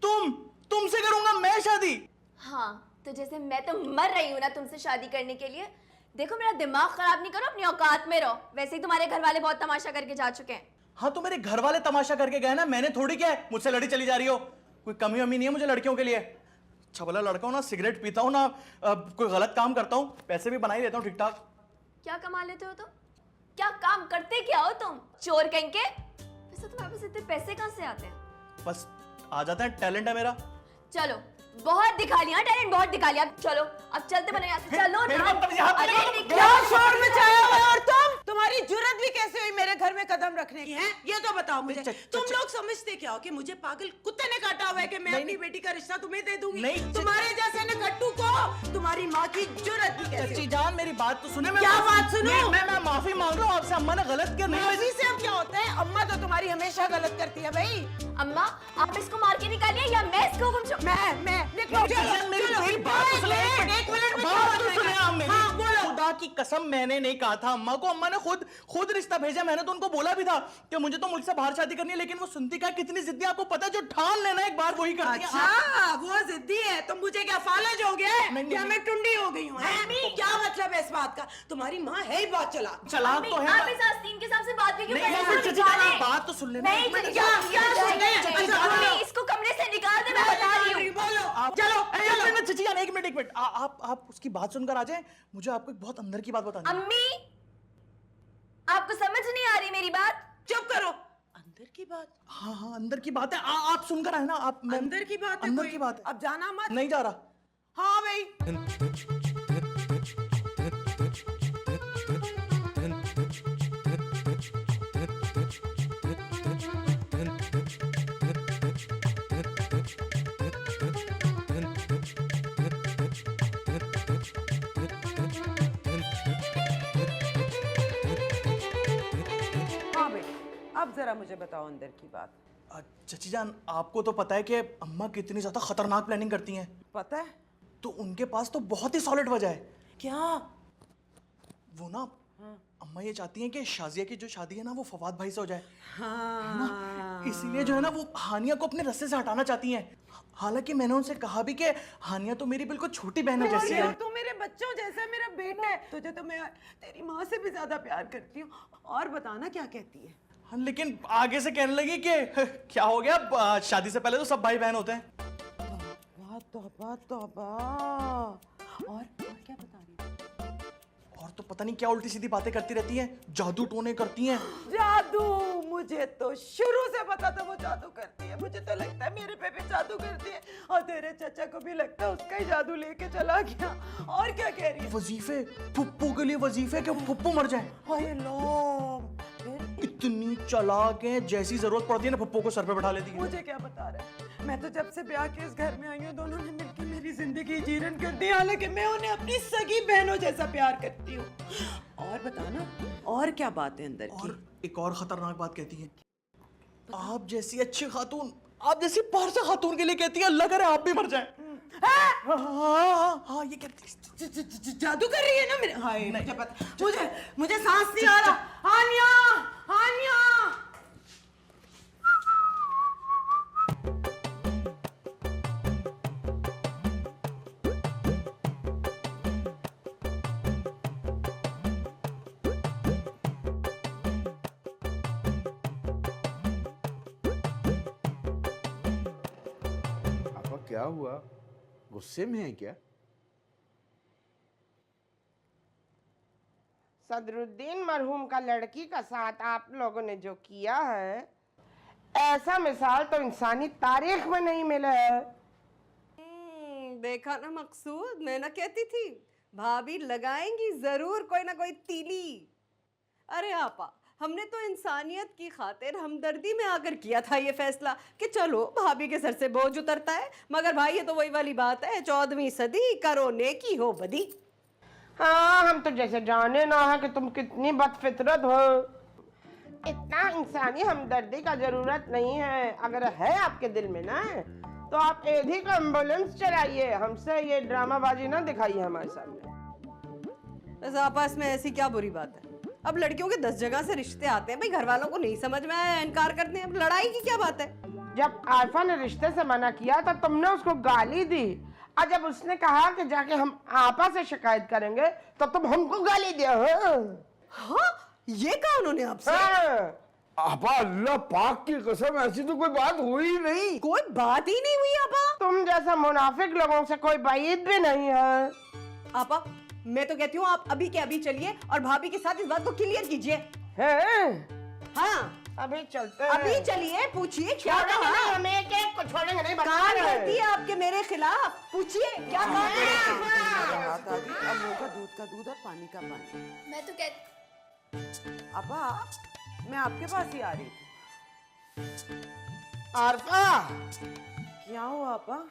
तुमसे करूंगा मैं शादी?
हाँ तो जैसे मैं तो मर रही हूँ ना तुमसे शादी करने के लिए। देखो मेरा दिमाग खराब नहीं करो, अपनी औकात में रहो। वैसे ही तुम्हारे घर वाले बहुत तमाशा करके जा चुके हैं।
हाँ तो मेरे घर वाले तमाशा करके गए ना, मैंने थोड़ी क्या है मुझसे लड़ी चली जा रही हो। कोई कमी वमी नहीं है मुझे लड़कियों के लिए। अच्छा भला लड़का हूं ना, सिगरेट पीता हूँ ना, कोई गलत काम करता हूँ, पैसे भी बना ही लेता हूँ ठीक ठाक।
क्या कमा लेते हो तुम? क्या काम करते क्या हो तुम? चोर कहीं के? वैसे तुम्हारे पास इतने पैसे कहाँ से आते हैं?
बस आ जाता है, टैलेंट है मेरा।
चलो बहुत दिखा लिया टैलेंट, बहुत दिखा लिया। चलो अब चलते बनो यहाँ से, चलो ना। अरे
क्या शोर मचाया हुआ है? और तुम्हारी जुर्रत भी कैसे हुई मेरे घर में कदम रखने की? हैं? ये तो बताओ मुझे। तुम लोग समझते क्या हो कि मुझे पागल कुत्ते ने काटा हुआ है कि मैं अपनी बेटी का रिश्ता तुम्हें दे दूंगी?
नहीं,
तुम्हारे जैसे ने कट्टू को तुम्हारी माँ की जुर्रत भी कैसे?
चची जान मेरी बात तो सुने।
क्या बात सुनो?
मैं माफी मांग रहा हूँ आपसे, अम्मा ने गलत किया।
माफी से अब क्या होता है? अम्मा तो तुम्हारी हमेशा गलत करती है भाई।
अम्मा आप इसको मार के निकालिए या मैं इसको
मैं
मेरी बात तो सुने।
एक मिनट
बात तो सुने आप मेरी।
हाँ, बोलो।
खुदा की कसम मैंने नहीं कहा था अम्मा को, अम्मा ने खुद रिश्ता भेजा। मैंने तो उनको बोला भी था था कि मुझे तो मुझसे बाहर शादी करनी है, लेकिन वो सुनती क्या, कितनी जिद्दी आपको पता है, जो ठान लेना एक बार वही करती है।
अच्छा वो जिद्दी है तो मुझे क्या फालज हो गया है?
नहीं,
क्या
नहीं।
मैं टुंडी हो गई हूँ? क्या मतलब है इस बात का? तुम्हारी माँ है ही बहुत
चलाक तो है।
आप इस आस्तीन के हिसाब से बात भी क्यों
नहीं,
कर
नहीं,
रहे
चची जान, बात तो सुन लेना।
नहीं चची जान, क्या सुन रहे हैं? मम्मी इसको कमरे से निकाल दे, मैं बता रही हूँ।
बोलो
चलो चची जान, एक मिनट, आप उसकी बात सुनकर आ जाए, मुझे आपको एक बहुत अंदर की बात बतानी है।
अम्मी आपको समझ नहीं आ रही मेरी बात?
चुप करो। अंदर की बात?
हाँ अंदर की बात है, आप सुनकर आए ना आप।
अंदर की बात है?
अंदर
कोई?
की बात है।
अब जाना मत।
नहीं जा रहा।
हाँ भाई हाँ भाई अब जरा मुझे बताओ अंदर की बात।
चची जान, आपको तो पता है कि अम्मा कितनी ज्यादा खतरनाक प्लानिंग करती हैं,
पता है?
तो उनके पास तो बहुत ही सॉलिड वजह है।
क्या?
वो ना अम्मा ये चाहती हैं कि शाजिया की जो शादी है ना वो फवाद भाई से हो जाए,
हाँ
इसीलिए जो है ना वो हानिया को अपने रास्ते से हटाना चाहती हैं। हालांकि मैंने उनसे कहा भी कि हानिया तो मेरी बिल्कुल छोटी बहन है जैसी है।
तू मेरे बच्चों जैसा मेरा बेटा है, तुझे तो मैं तेरी माँ से भी ज्यादा प्यार करती हूँ। और बताना क्या कहती है?
हाँ, लेकिन आगे से कहने लगी कि क्या हो गया, शादी से पहले तो सब भाई बहन होते हैं।
तौबा तौबा। और क्या बता रही है?
और तो पता नहीं क्या उल्टी सीधी बातें करती रहती हैं, जादू टोने करती हैं।
जादू? मुझे तो शुरू से पता था वो जादू करती है। मुझे तो लगता है मेरे पे भी जादू करती है, और तेरे चचा को भी लगता है उसका ही जादू लेके चला गया। और क्या कह रही है?
वजीफे, फुप्पू के लिए वजीफे कि फुप्पू मर जाए।
हाय लो,
इतनी चालाक है, जैसी जरूरत पड़ती है ना फुप्पू को सर पे बैठा लेती है।
मुझे क्या बता रहा है? मैं तो जब से ब्याह के इस घर में आई हूँ दोनों ने मिलकर मेरी जिंदगी जीरन कर दी, हालांकि मैं उन्हें अपनी सगी बहनों जैसा प्यार करती हूँ। और बताना और क्या बात है अंदर की?
और एक और खतरनाक बात कहती है, आप जैसी अच्छी खातून, आप जैसी पारसा खातून के लिए कहती है अल्लाह करे आप भी मर जाए। हाँ, ये कहती है।
जादू कर रही है ना मेरे? हाय मुझे पता, मुझे सांस नहीं आ रहा। हानिया, हानिया।
आपा क्या हुआ, गुस्से में है क्या?
सदरुद्दीन मरहूम का लड़की का साथ आप लोगों ने जो किया है, ऐसा मिसाल तो इंसानी तारीख में नहीं मिला है।
देखा ना मकसूद, मैं ना कहती थी भाभी लगाएंगी जरूर कोई ना कोई तीली। अरे आपा, हमने तो इंसानियत की खातिर हमदर्दी में आकर किया था ये फैसला कि चलो भाभी के सर से बोझ उतरता है, मगर भाई ये तो वही वाली बात है, 14वीं सदी, करो नेकी हो बदी।
हाँ, हम तो जैसे जाने ना है कि तुम कितनी बदफितरत हो। इतना इंसानी हमदर्दी का जरूरत नहीं है। अगर है आपके दिल में ना, तो आप एधी को एम्बुलेंस चलाइए, हमसे ये ड्रामाबाजी ना दिखाइए हमारे सामने।
बस आपस में ऐसी क्या बुरी बात है? अब लड़कियों के 10 जगह से रिश्ते आते हैं, भाई घर वालों को नहीं समझ में आया, इनकार करते हैं, अब लड़ाई की क्या बात है?
जब आरफा ने रिश्ते से मना किया था तुमने उसको गाली दी, और जब उसने कहा कि जाके हम आपा से शिकायत करेंगे तो तुम हमको गाली दिया हो।
हाँ, ये कहा उन्होंने आपसे?
हाँ।
आपा अल्लाह पाक की कसम, ऐसी तो कोई बात हुई ही नहीं।
कोई बात ही नहीं हुई आपा।
तुम जैसा मुनाफिक लोगों से कोई बात भी नहीं है।
आपा, मैं तो कहती हूँ आप अभी के अभी चलिए और भाभी के साथ इस बात को क्लियर कीजिए।
हैं?
हाँ,
अभी चलते हैं।
अभी चलिए, पूछिए क्या
छोड़ेंगे
कहा?
नहीं, हम एक को छोड़ेंगे नहीं, बता
कान
रहे हैं।
करती है आपके मेरे खिलाफ, पूछिए क्या कहा?
बात आ गई, अब होगा दूध का दूध और पानी का पानी।
मैं तो कहती
अब्बा, मैं आपके पास ही आ रही थी।
आरफा,
क्या हुआ अब्बा?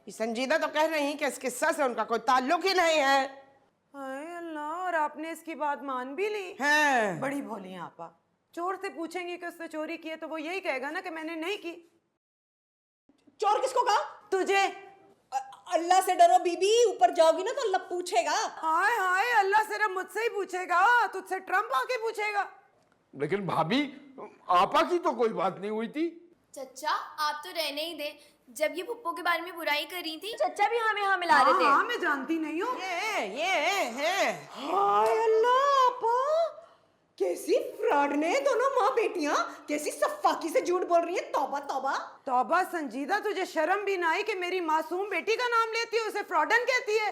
ये संजीदा तो कह रही कि इस किस्सा से उनका कोई ताल्लुक ही नहीं है।
हाय अल्लाह, और आपने इसकी बात मान भी ली?
हैं?
बड़ी भोली हैं आपा। चोर से पूछेंगे कि उसने चोरी की है तो वो यही कहेगा ना कि मैंने नहीं की।
चोर किसको कहा?
तुझे।
अल्लाह से डरो बीबी, ऊपर जाओगी ना तो अल्लाह पूछेगा।
हाय हाय, अल्लाह सिर्फ मुझसे ही पूछेगा, तुझसे ट्रम्प आके पूछेगा।
लेकिन भाभी, आपा की तो कोई बात नहीं हुई थी।
चचा आप तो रहने ही दे। जब ये पुप्पो के बारे में बुराई कर रही थी, चचा भी हमें हाँ मिला रहे थे।
हाँ, मैं जानती नहीं हूँ।
ये है।
हाय अल्लाह आपा, कैसी फ्रॉड ने दोनों माँ बेटियां कैसी सफाकी से झूठ बोल रही है। तौबा तौबा।
तौबा संजीदा, तुझे शर्म भी ना आई कि मेरी मासूम बेटी का नाम लेती है, उसे फ्रॉडन कहती है।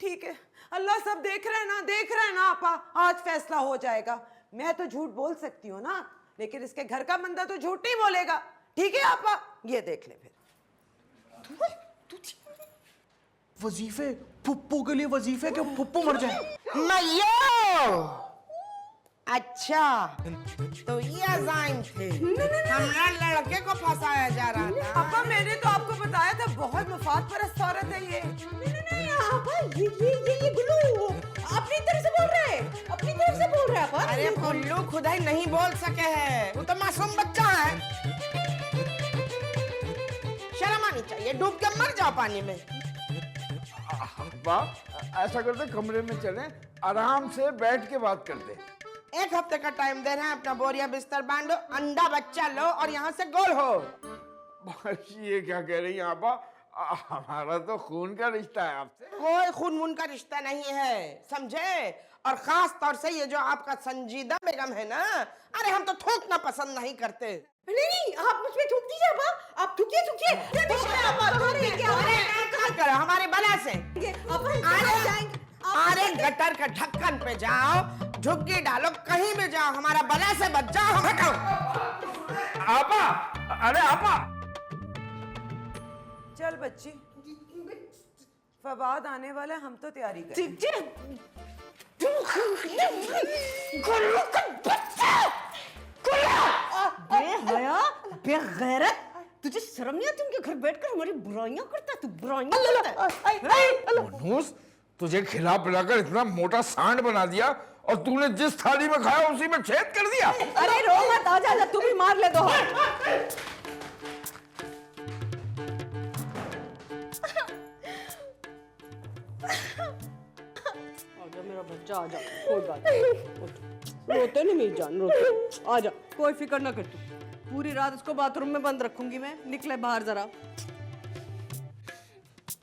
ठीक है, अल्लाह सब देख रहा है ना, देख रहा है ना आपा, आज फैसला हो जाएगा। मैं तो झूठ बोल सकती हूँ ना, लेकिन इसके घर का बंदा तो झूठ नहीं बोलेगा। ठीक है आपा, ये देख ले फिर।
वजीफे, पुप्पो के लिए वजीफे कि पुप्पो मर जाए।
मैयो, अच्छा तो ये अजाइम थे। हमारा लड़के को फंसाया जा रहा था।
आपा मैंने तो आपको बताया था, बहुत मुफाद परस्त औरत है ये।
नहीं आपा, ये गुल्लू अपनी तरफ से बोल रहे हैं, अपनी तरफ से बोल रहे हैं आपा।
अरे गुल्लू खुद ही नहीं बोल सके है, वो तो मासूम बच्चा है। शर्म आनी चाहिए, डूब के मर जाओ पानी में।
अब्बा, ऐसा करते कमरे में चलें, आराम से बैठ के बात करते।
1 हफ्ते का टाइम दे रहे हैं, अपना बोरिया बिस्तर बांधो, अंडा बच्चा लो और यहाँ से गोल हो।
ये क्या कह रही हैं आपा? हमारा तो खून का रिश्ता है आपसे।
कोई खून वून का रिश्ता नहीं है, समझे? और खास तौर से ये जो आपका संजीदा बेगम है ना, अरे हम तो थूकना पसंद नहीं करते।
नहीं आप मुझ पे थूक दीजिए आपा, आप थूकिए।
करो हमारे बला से। अरे गटर का ढक्कन पे जाओ, झुग्गी डालो, कहीं भी जाओ, हमारा बला से बच जाओ। हटो
आपा, अरे आपा।
चल बच्ची, फवाद आने वाला, हम तो तैयारी करें।
बेहया, बेगैरत, तुझे शर्म नहीं आती उनके घर बैठकर हमारी बुराइयां करता है? तू बुराइयां करता है।
मनहूस, तुझे खिला पिलाकर इतना मोटा सांड बना दिया और तूने जिस थाली में खाया उसी में छेद कर दिया।
अरे रो मत, आजा, तू भी मार ले दो। आजा मेरा बच्चा, आजा, कोई बात नहीं। रोते नहीं मेरी जान, रोते। आजा, कोई फिक्र ना कर तू। पूरी रात इसको बाथरूम में बंद रखूंगी मैं, निकले बाहर जरा।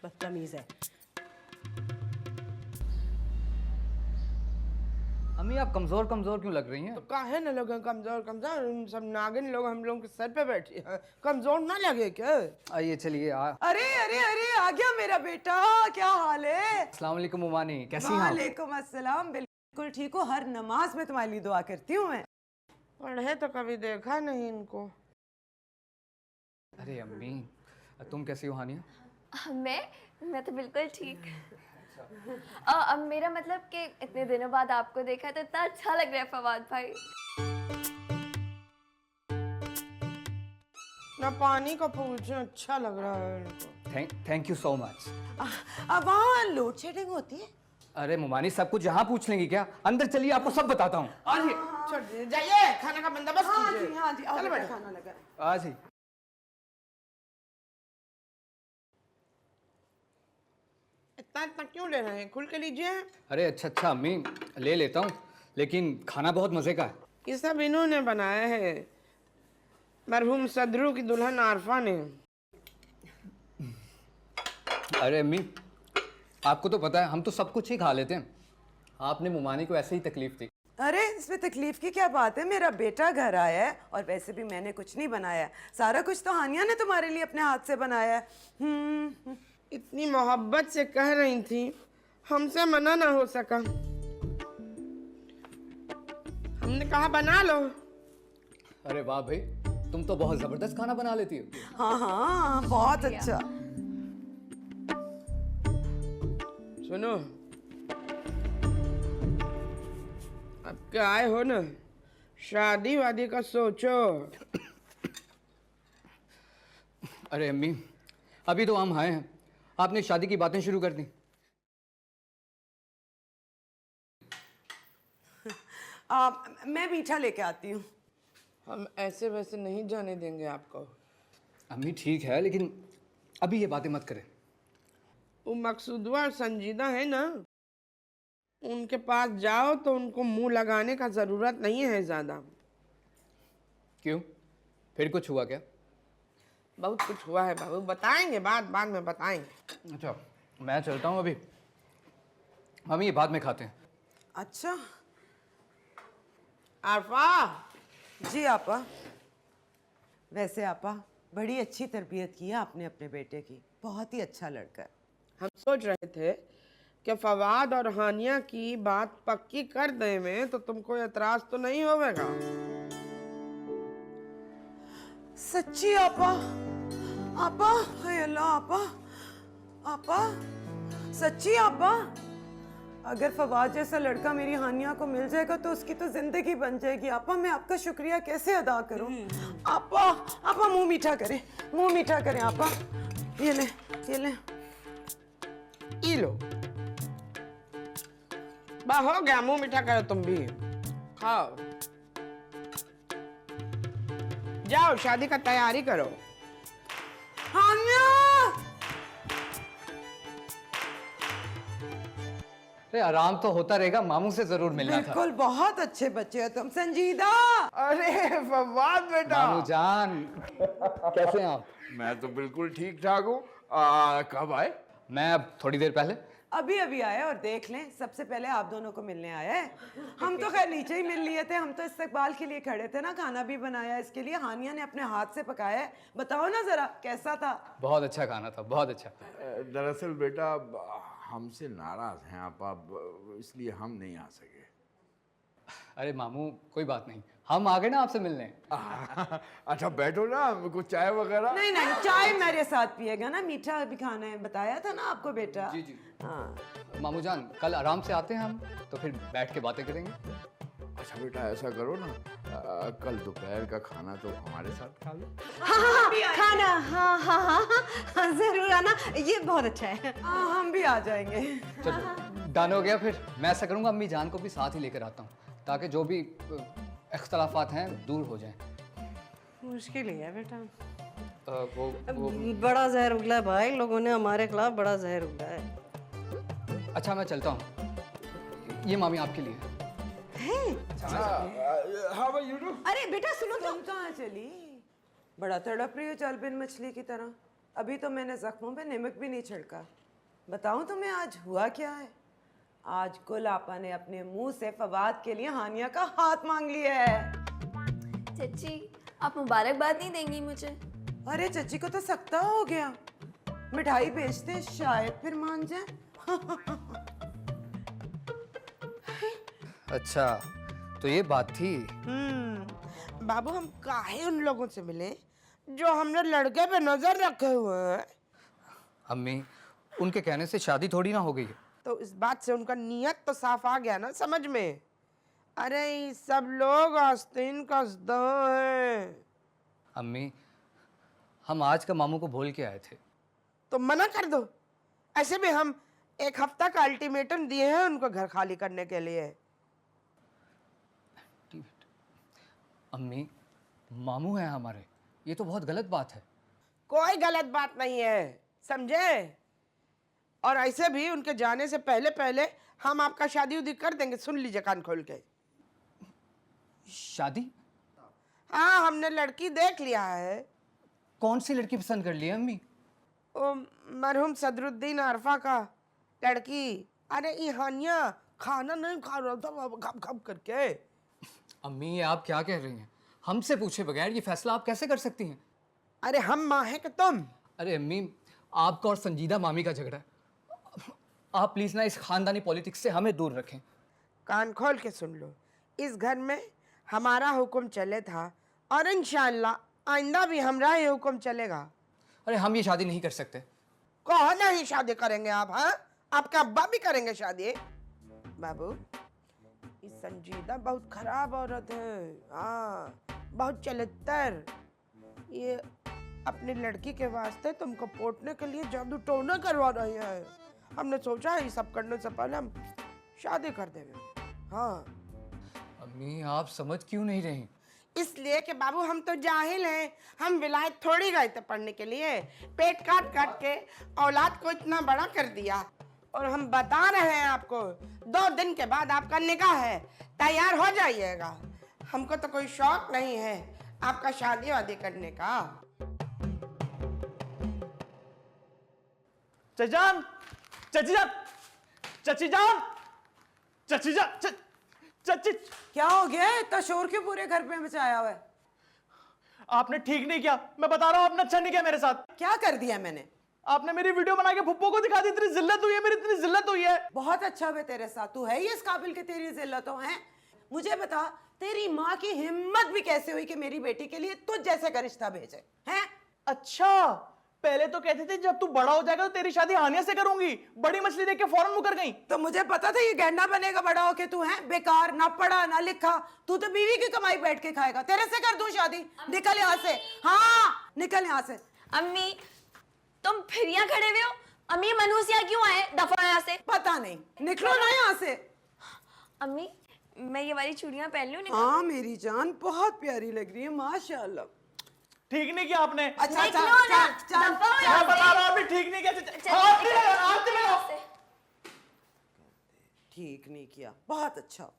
बदतमीज है।
अम्मी आप कमजोर कमजोर क्यों लग रही हैं?
तो काहे न लोग कमजोर कमजोर, सब नागिन लोग हम लोगों के सर पे बैठे हैं, कमजोर ना लगे क्या?
आइए चलिए।
अरे अरे अरे, आ गया मेरा बेटा, क्या हाल है?
अस्सलाम वालेकुम उमानी, कैसी हैं आप?
वालेकुम अस्सलाम, बिल्कुल ठीक हो। हर नमाज में तुम्हारे लिए दुआ करती हूँ मैं।
पढ़े तो कभी देखा नहीं इनको।
अरे अम्मी, तुम कैसी हो हानिया?
मैं तो बिल्कुल ठीक। अब मेरा मतलब कि इतने दिनों बाद आपको देखा है तो इतना अच्छा लग रहा है फवाद भाई।
ना पानी को पूछे, अच्छा लग रहा है इनको।
Thank you so much.
अब वहाँ लोड शेडिंग होती है?
अरे मुमानी, सब कुछ यहाँ पूछ लेंगी क्या? अंदर चलिए, आपको सब बताता हूँ।
छोड़ जाइए, खाने का बंदोबस्त कीजिए।
हाँ जी,
चलो बेटा।
खाना लगा।
आज ही।
इतना क्यों ले रहे हैं, खुल के लीजिए।
अरे अच्छा अम्मी, ले लेता हूँ, लेकिन खाना बहुत मजे का है।
ये सब इन्होंने बनाया है, मरहूम सदरू की दुल्हन आरफा ने।
अरे अम्मी, आपको तो पता है हम तो सब कुछ ही खा लेते हैं, आपने मुमानी को ऐसे ही तकलीफ दी।
अरे इसमें तकलीफ की क्या बात है, मेरा बेटा घर आया है और वैसे भी मैंने कुछ नहीं बनाया, सारा कुछ तो हानिया ने तुम्हारे लिए अपने हाथ से बनाया है।
इतनी मोहब्बत से कह रही थी, हमसे मना ना हो सका। हमने कहा बना लो।
अरे वाह भाई, तुम तो बहुत जबरदस्त खाना बना लेती हो।
हाँ हाँ, बहुत अच्छा।
सुनो, अब क्या आए हो ना, शादी वादी का सोचो।
अरे अम्मी, अभी तो हम आए हैं, आपने शादी की बातें शुरू कर दी।
मैं मीठा लेके आती हूँ।
हम ऐसे वैसे नहीं जाने देंगे आपको।
अम्मी ठीक है, लेकिन अभी ये बातें मत करें।
वो मकसूदवा और संजीदा है ना, उनके पास जाओ तो उनको मुंह लगाने का जरूरत नहीं है ज्यादा।
क्यों, फिर कुछ हुआ क्या?
बहुत कुछ हुआ है बाबू, बताएंगे, बाद में बताएंगे।
अच्छा, मैं चलता हूँ अभी, हम ये बाद में खाते हैं।
अच्छा
आरफा,
जी आपा। वैसे आपा बड़ी अच्छी तरबियत की है आपने अपने बेटे की, बहुत ही अच्छा लड़का है।
हम सोच रहे थे कि फवाद और हानिया की बात पक्की कर दें में तो तुमको एतराज तो नहीं होगा?
सच्ची आपा? आपा, हाय अल्लाह आपा, आपा सच्ची आपा? अगर फवाद जैसा लड़का मेरी हानिया को मिल जाएगा तो उसकी तो जिंदगी बन जाएगी। आपा मैं आपका शुक्रिया कैसे अदा करूं? आपा, आपा मुंह मीठा करें, मुंह मीठा करें आपा। ये ले, ये ले।
ई लो, बा हो गया, मुंह मीठा करो तुम भी, खाओ। जाओ शादी का तैयारी करो।
हानिया!
अरे आराम तो होता रहेगा, मामू से जरूर मिलना था।
बिल्कुल, बहुत अच्छे बच्चे हो तुम। संजीदा!
अरे फवाद बेटा,
मामू जान, कैसे हैं आप?
मैं तो बिल्कुल ठीक ठाक हूँ। कब आए?
मैं अब थोड़ी देर पहले।
अभी अभी आए और देख लें, सबसे पहले आप दोनों को मिलने आए हैं। हम तो खैर नीचे ही मिल लिए थे, हम तो इस्तकबाल के लिए खड़े थे ना, खाना भी बनाया इसके लिए, हानिया ने अपने हाथ से पकाया है। बताओ ना जरा कैसा था?
बहुत अच्छा खाना था, बहुत अच्छा।
दरअसल बेटा हमसे नाराज हैं आप, इसलिए हम नहीं आ सके।
अरे मामू कोई बात नहीं, हम आ गए ना आपसे मिलने।
अच्छा बैठो ना, कुछ चाय वगैरह।
नहीं नहीं, चाय मेरे साथ पिएगा ना, मीठा भी खाना है, बताया था ना आपको बेटा।
जी जी।
हाँ।
मामू जान कल आराम से आते हैं हम, तो फिर बैठ के बातें करेंगे।
अच्छा बेटा ऐसा करो ना, कल दोपहर का खाना तो हमारे साथ खा लो।
खाना, हाँ हाँ हाँ हाँ, जरूर आना, ये बहुत अच्छा है।
हाँ हम भी आ जाएंगे।
चलो डन हो गया, फिर मैं ऐसा करूँगा अम्मी जान को भी साथ ही लेकर आता हूँ, ताकि जो भी इख्तलाफात हैं दूर हो जाएं।
मुश्किल ही है बेटा,
वो
बड़ा जहर उगला है भाई, लोगों ने हमारे खिलाफ बड़ा जहर उगला है।
अच्छा मैं चलता हूँ, ये मामी आपके लिए।
हाँ भाई यूट्यूब।
अरे बेटा सुनो, तुम कहाँ चली? बड़ा तड़प रही हो चालबिन मछली की तरह। अभी तो मैंने जख्मों पे नमक भी नहीं छिड़का। बताऊं तुम्हें आज हुआ क्या है? आज कुल आपा ने अपने मुंह से फवाद के लिए हानिया का हाथ मांग लिया है।
चची आप मुबारकबाद नहीं देंगी मुझे?
अरे चची को तो सकता हो गया, मिठाई बेचते शायद फिर मान जाए।
अच्छा तो ये बात थी।
बाबू हम काहे उन लोगों से मिले जो हमने लड़के पे नजर रखे हुए हैं?
अम्मी उनके कहने से शादी थोड़ी ना हो गई है।
तो इस बात से उनका नियत तो साफ आ गया ना समझ में। अरे ये सब लोग आस्तीन का है।
अम्मी हम आज का मामू को बोल के आए थे।
तो मना कर दो, ऐसे भी हम एक हफ्ता का अल्टीमेटम दिए हैं उनको घर खाली करने के लिए।
अम्मी मामू हैं हमारे, ये तो बहुत गलत बात है।
कोई गलत बात नहीं है, समझे? और ऐसे भी उनके जाने से पहले पहले हम आपका शादी उदी कर देंगे, सुन लीजिए कान खोल के।
शादी?
हाँ हमने लड़की देख लिया है।
कौन सी लड़की पसंद कर ली है अम्मी?
ओ मरहूम सदरुद्दीन आरफा का लड़की। अरे ये हानिया खाना नहीं खा रहा था खप खप करके।
अम्मी ये आप क्या कह रही हैं? हमसे पूछे बगैर ये फैसला आप कैसे कर सकती हैं?
अरे हम माँ हैं कि तुम?
अरे अम्मी आपका और संजीदा मामी का झगड़ा है, आप प्लीज ना इस खानदानी पॉलिटिक्स से हमें दूर रखें।
कान खोल के सुन लो, इस घर में हमारा हुक्म चले था और इंशाअल्लाह आइंदा भी हमारा ये हुक्म चलेगा।
अरे हम ये शादी नहीं कर सकते।
कहो नहीं शादी करेंगे आप? हाँ आपके अब्बा भी करेंगे शादी। बाबू इस संजीदा बहुत खराब औरत है, हाँ बहुत चलत्तर। ये अपनी लड़की के वास्ते तुमको पोटने के लिए जादू टोना करवा रही है। हमने सोचा है ये सब करने से पहले हम शादी कर देंगे। हाँ
अम्मी आप समझ क्यों नहीं रही?
इसलिए कि बाबू हम तो जाहिल हैं, हम विलायत थोड़ी गए थे पढ़ने के लिए। पेट काट काट के औलाद को इतना बड़ा कर दिया और हम बता रहे हैं आपको 2 दिन के बाद आपका निकाह है, तैयार हो जाइएगा। हमको तो कोई शौक नहीं है, आपका शादी वादी करने का।
चचान, चची जान, चची जान, चची जान, चची।
क्या हो गया है? इतना शोर क्यों पूरे घर पे मचाया हुआ है?
आपने ठीक नहीं किया, मैं बता रहा हूँ, आपने अच्छा नहीं किया मेरे साथ।
क्या कर दिया मैंने?
आपने मेरी वीडियो बना के फुप्पो को दिखा दी, इतनी जिल्लत हुई है मेरी, इतनी जिल्लत हुई है।
बहुत अच्छा है तेरे साथ, तू है ही इस काबिल के तेरी जिल्लतों हैं। मुझे बता, तेरी माँ की हिम्मत भी कैसे हुई कि मेरी बेटी के लिए तुझ जैसे का रिश्ता भेजे हैं?
अच्छा, पहले तो कहते थे जब तू बड़ा हो जाएगा तो तेरी शादी हानिया से करूंगी, बड़ी मछली देख के फौरन मुकर गई।
तो मुझे पता था ये गैंडा बनेगा बड़ा होके। तू है बेकार, ना पढ़ा ना लिखा, तू तो बीवी की कमाई बैठ के खाएगा। तेरे से कर दूं शादी? निकल यहाँ से, हाँ निकल यहाँ से।
अम्मी तुम फिर यहाँ खड़े हुए हो? अम्मी मनहूस यहाँ क्यों आए? दफा यहाँ से।
पता नहीं, निकलो ना यहाँ से।
अम्मी मैं ये वाली चूड़ियां पहन लूं?
हाँ मेरी जान, बहुत प्यारी लग रही है माशाल्लाह।
ठीक नहीं किया आपने।
अच्छा
निकलो ना, दफा हो यहाँ
मैं बता
से।
रहा हूँ, अभी ठीक नहीं किया।
ठीक नहीं किया, बहुत अच्छा।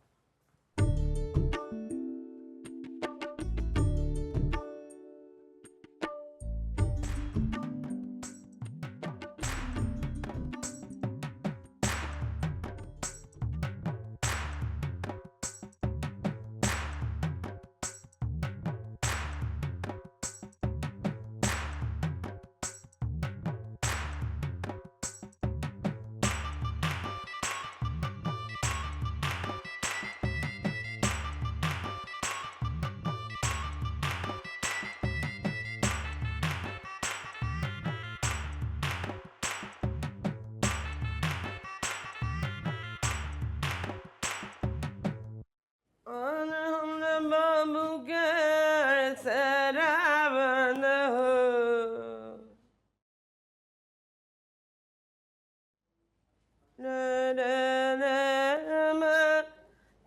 बाबू के सरावन हो,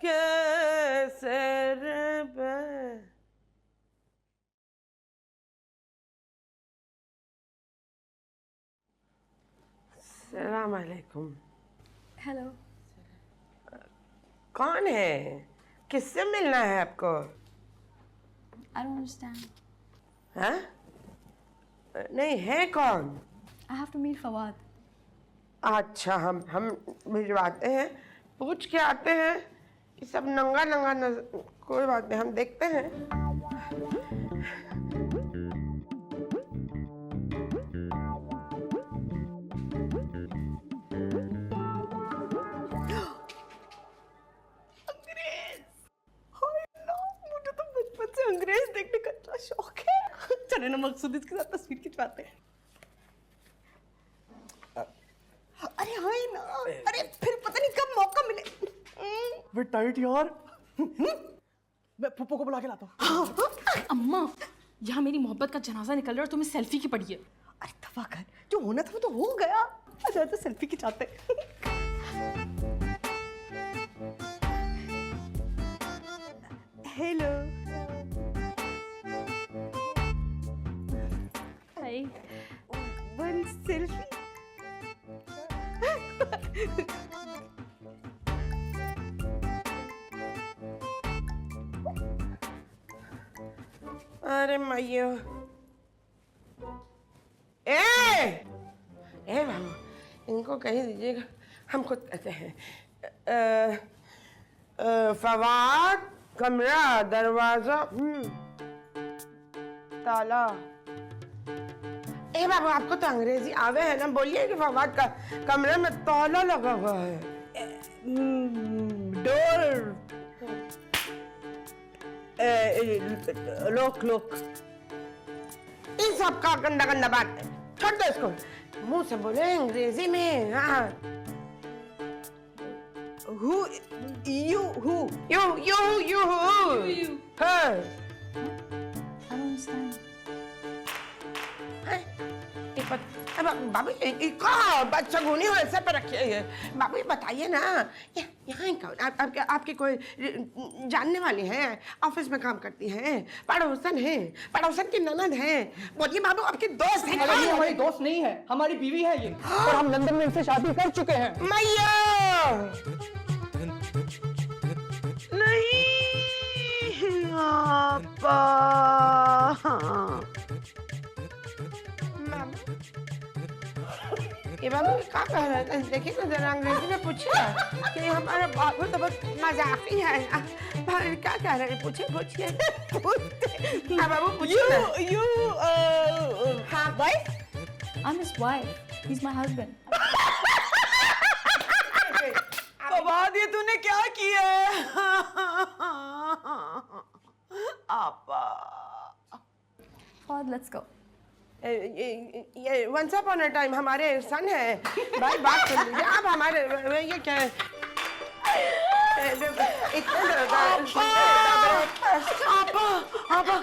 के सरबन। सलाम अलैकुम।
हेलो।
कौन है? किससे मिलना है आपको?
I don't understand.
हाँ? नहीं है कौन?
I have to meet Fawad.
अच्छा, हम भिजवाते हैं, पूछ के आते हैं। ये सब नंगा नंगा कोई बात नहीं, हम देखते हैं।
अंग्रेज देखने का इतना शौक है। चले ना मकसूद इसके साथ तस्वीर खिंचवाते हैं। अरे हाँ ही ना, अरे फिर पता नहीं कब मौका मिले।
वे टाइट यार। मैं फुप्पो को बुला के लाता हूँ।
अम्मा यहाँ मेरी मोहब्बत का जनाजा निकल रहा है और तुम्हें सेल्फी की पड़ी है।
अरे दफा कर, जो होना था वो तो हो गया। अच्छा तो सेल्फी खिंचाते। हेलो।
हाय।
One selfie.
अरे मैयो, बाबू इनको कहीं दीजिएगा, हम खुद कहते हैं। फवाद, कमरा, दरवाजा, ताला। बाबू आपको तो अंग्रेजी आवे है ना, बोलिए कि फवाद का कमरे में ताला लगा हुआ है।
डोर। लोक लोक।
इन सब का गंदा गंदा बात है, छोड़ दो इसको। मुंह से बोले अंग्रेजी में। हाँ।
Who? You who?
You. Her.
I don't understand.
बाबू कहाँ बच्चा गुनी हो ऐसे पे रखिए ये। बाबू ये बताइए ना, यहाँ कौन? आपके कोई जानने वाली हैं? ऑफिस में काम करती हैं? पड़ोसन हैं? पड़ोसन की ननद हैं? बोलिए बाबू, आपकी दोस्त है?
ये हमारी दोस्त नहीं है, हमारी बीवी है ये, और हम लंदन में इनसे शादी कर चुके हैं।
मैया नहीं आपा। ये बाबू क्या कह रहे थे? देखिए ना जरा अंग्रेजी में पूछिए कि हमारा बाबू तो बहुत मजाकी है ना। भाई क्या कह रहे हैं? पूछिए पूछिए। हाँ बाबू पूछिए ना। हाँ
wife? I'm his wife. He's my husband.
Fawad ये तूने क्या किया है? आपा
Fawad, let's go.
ये वंस अपॉन अ टाइम हमारे सन है। भाई बात सुन लीजिए आप हमारे ये क्या है?
आपा आपा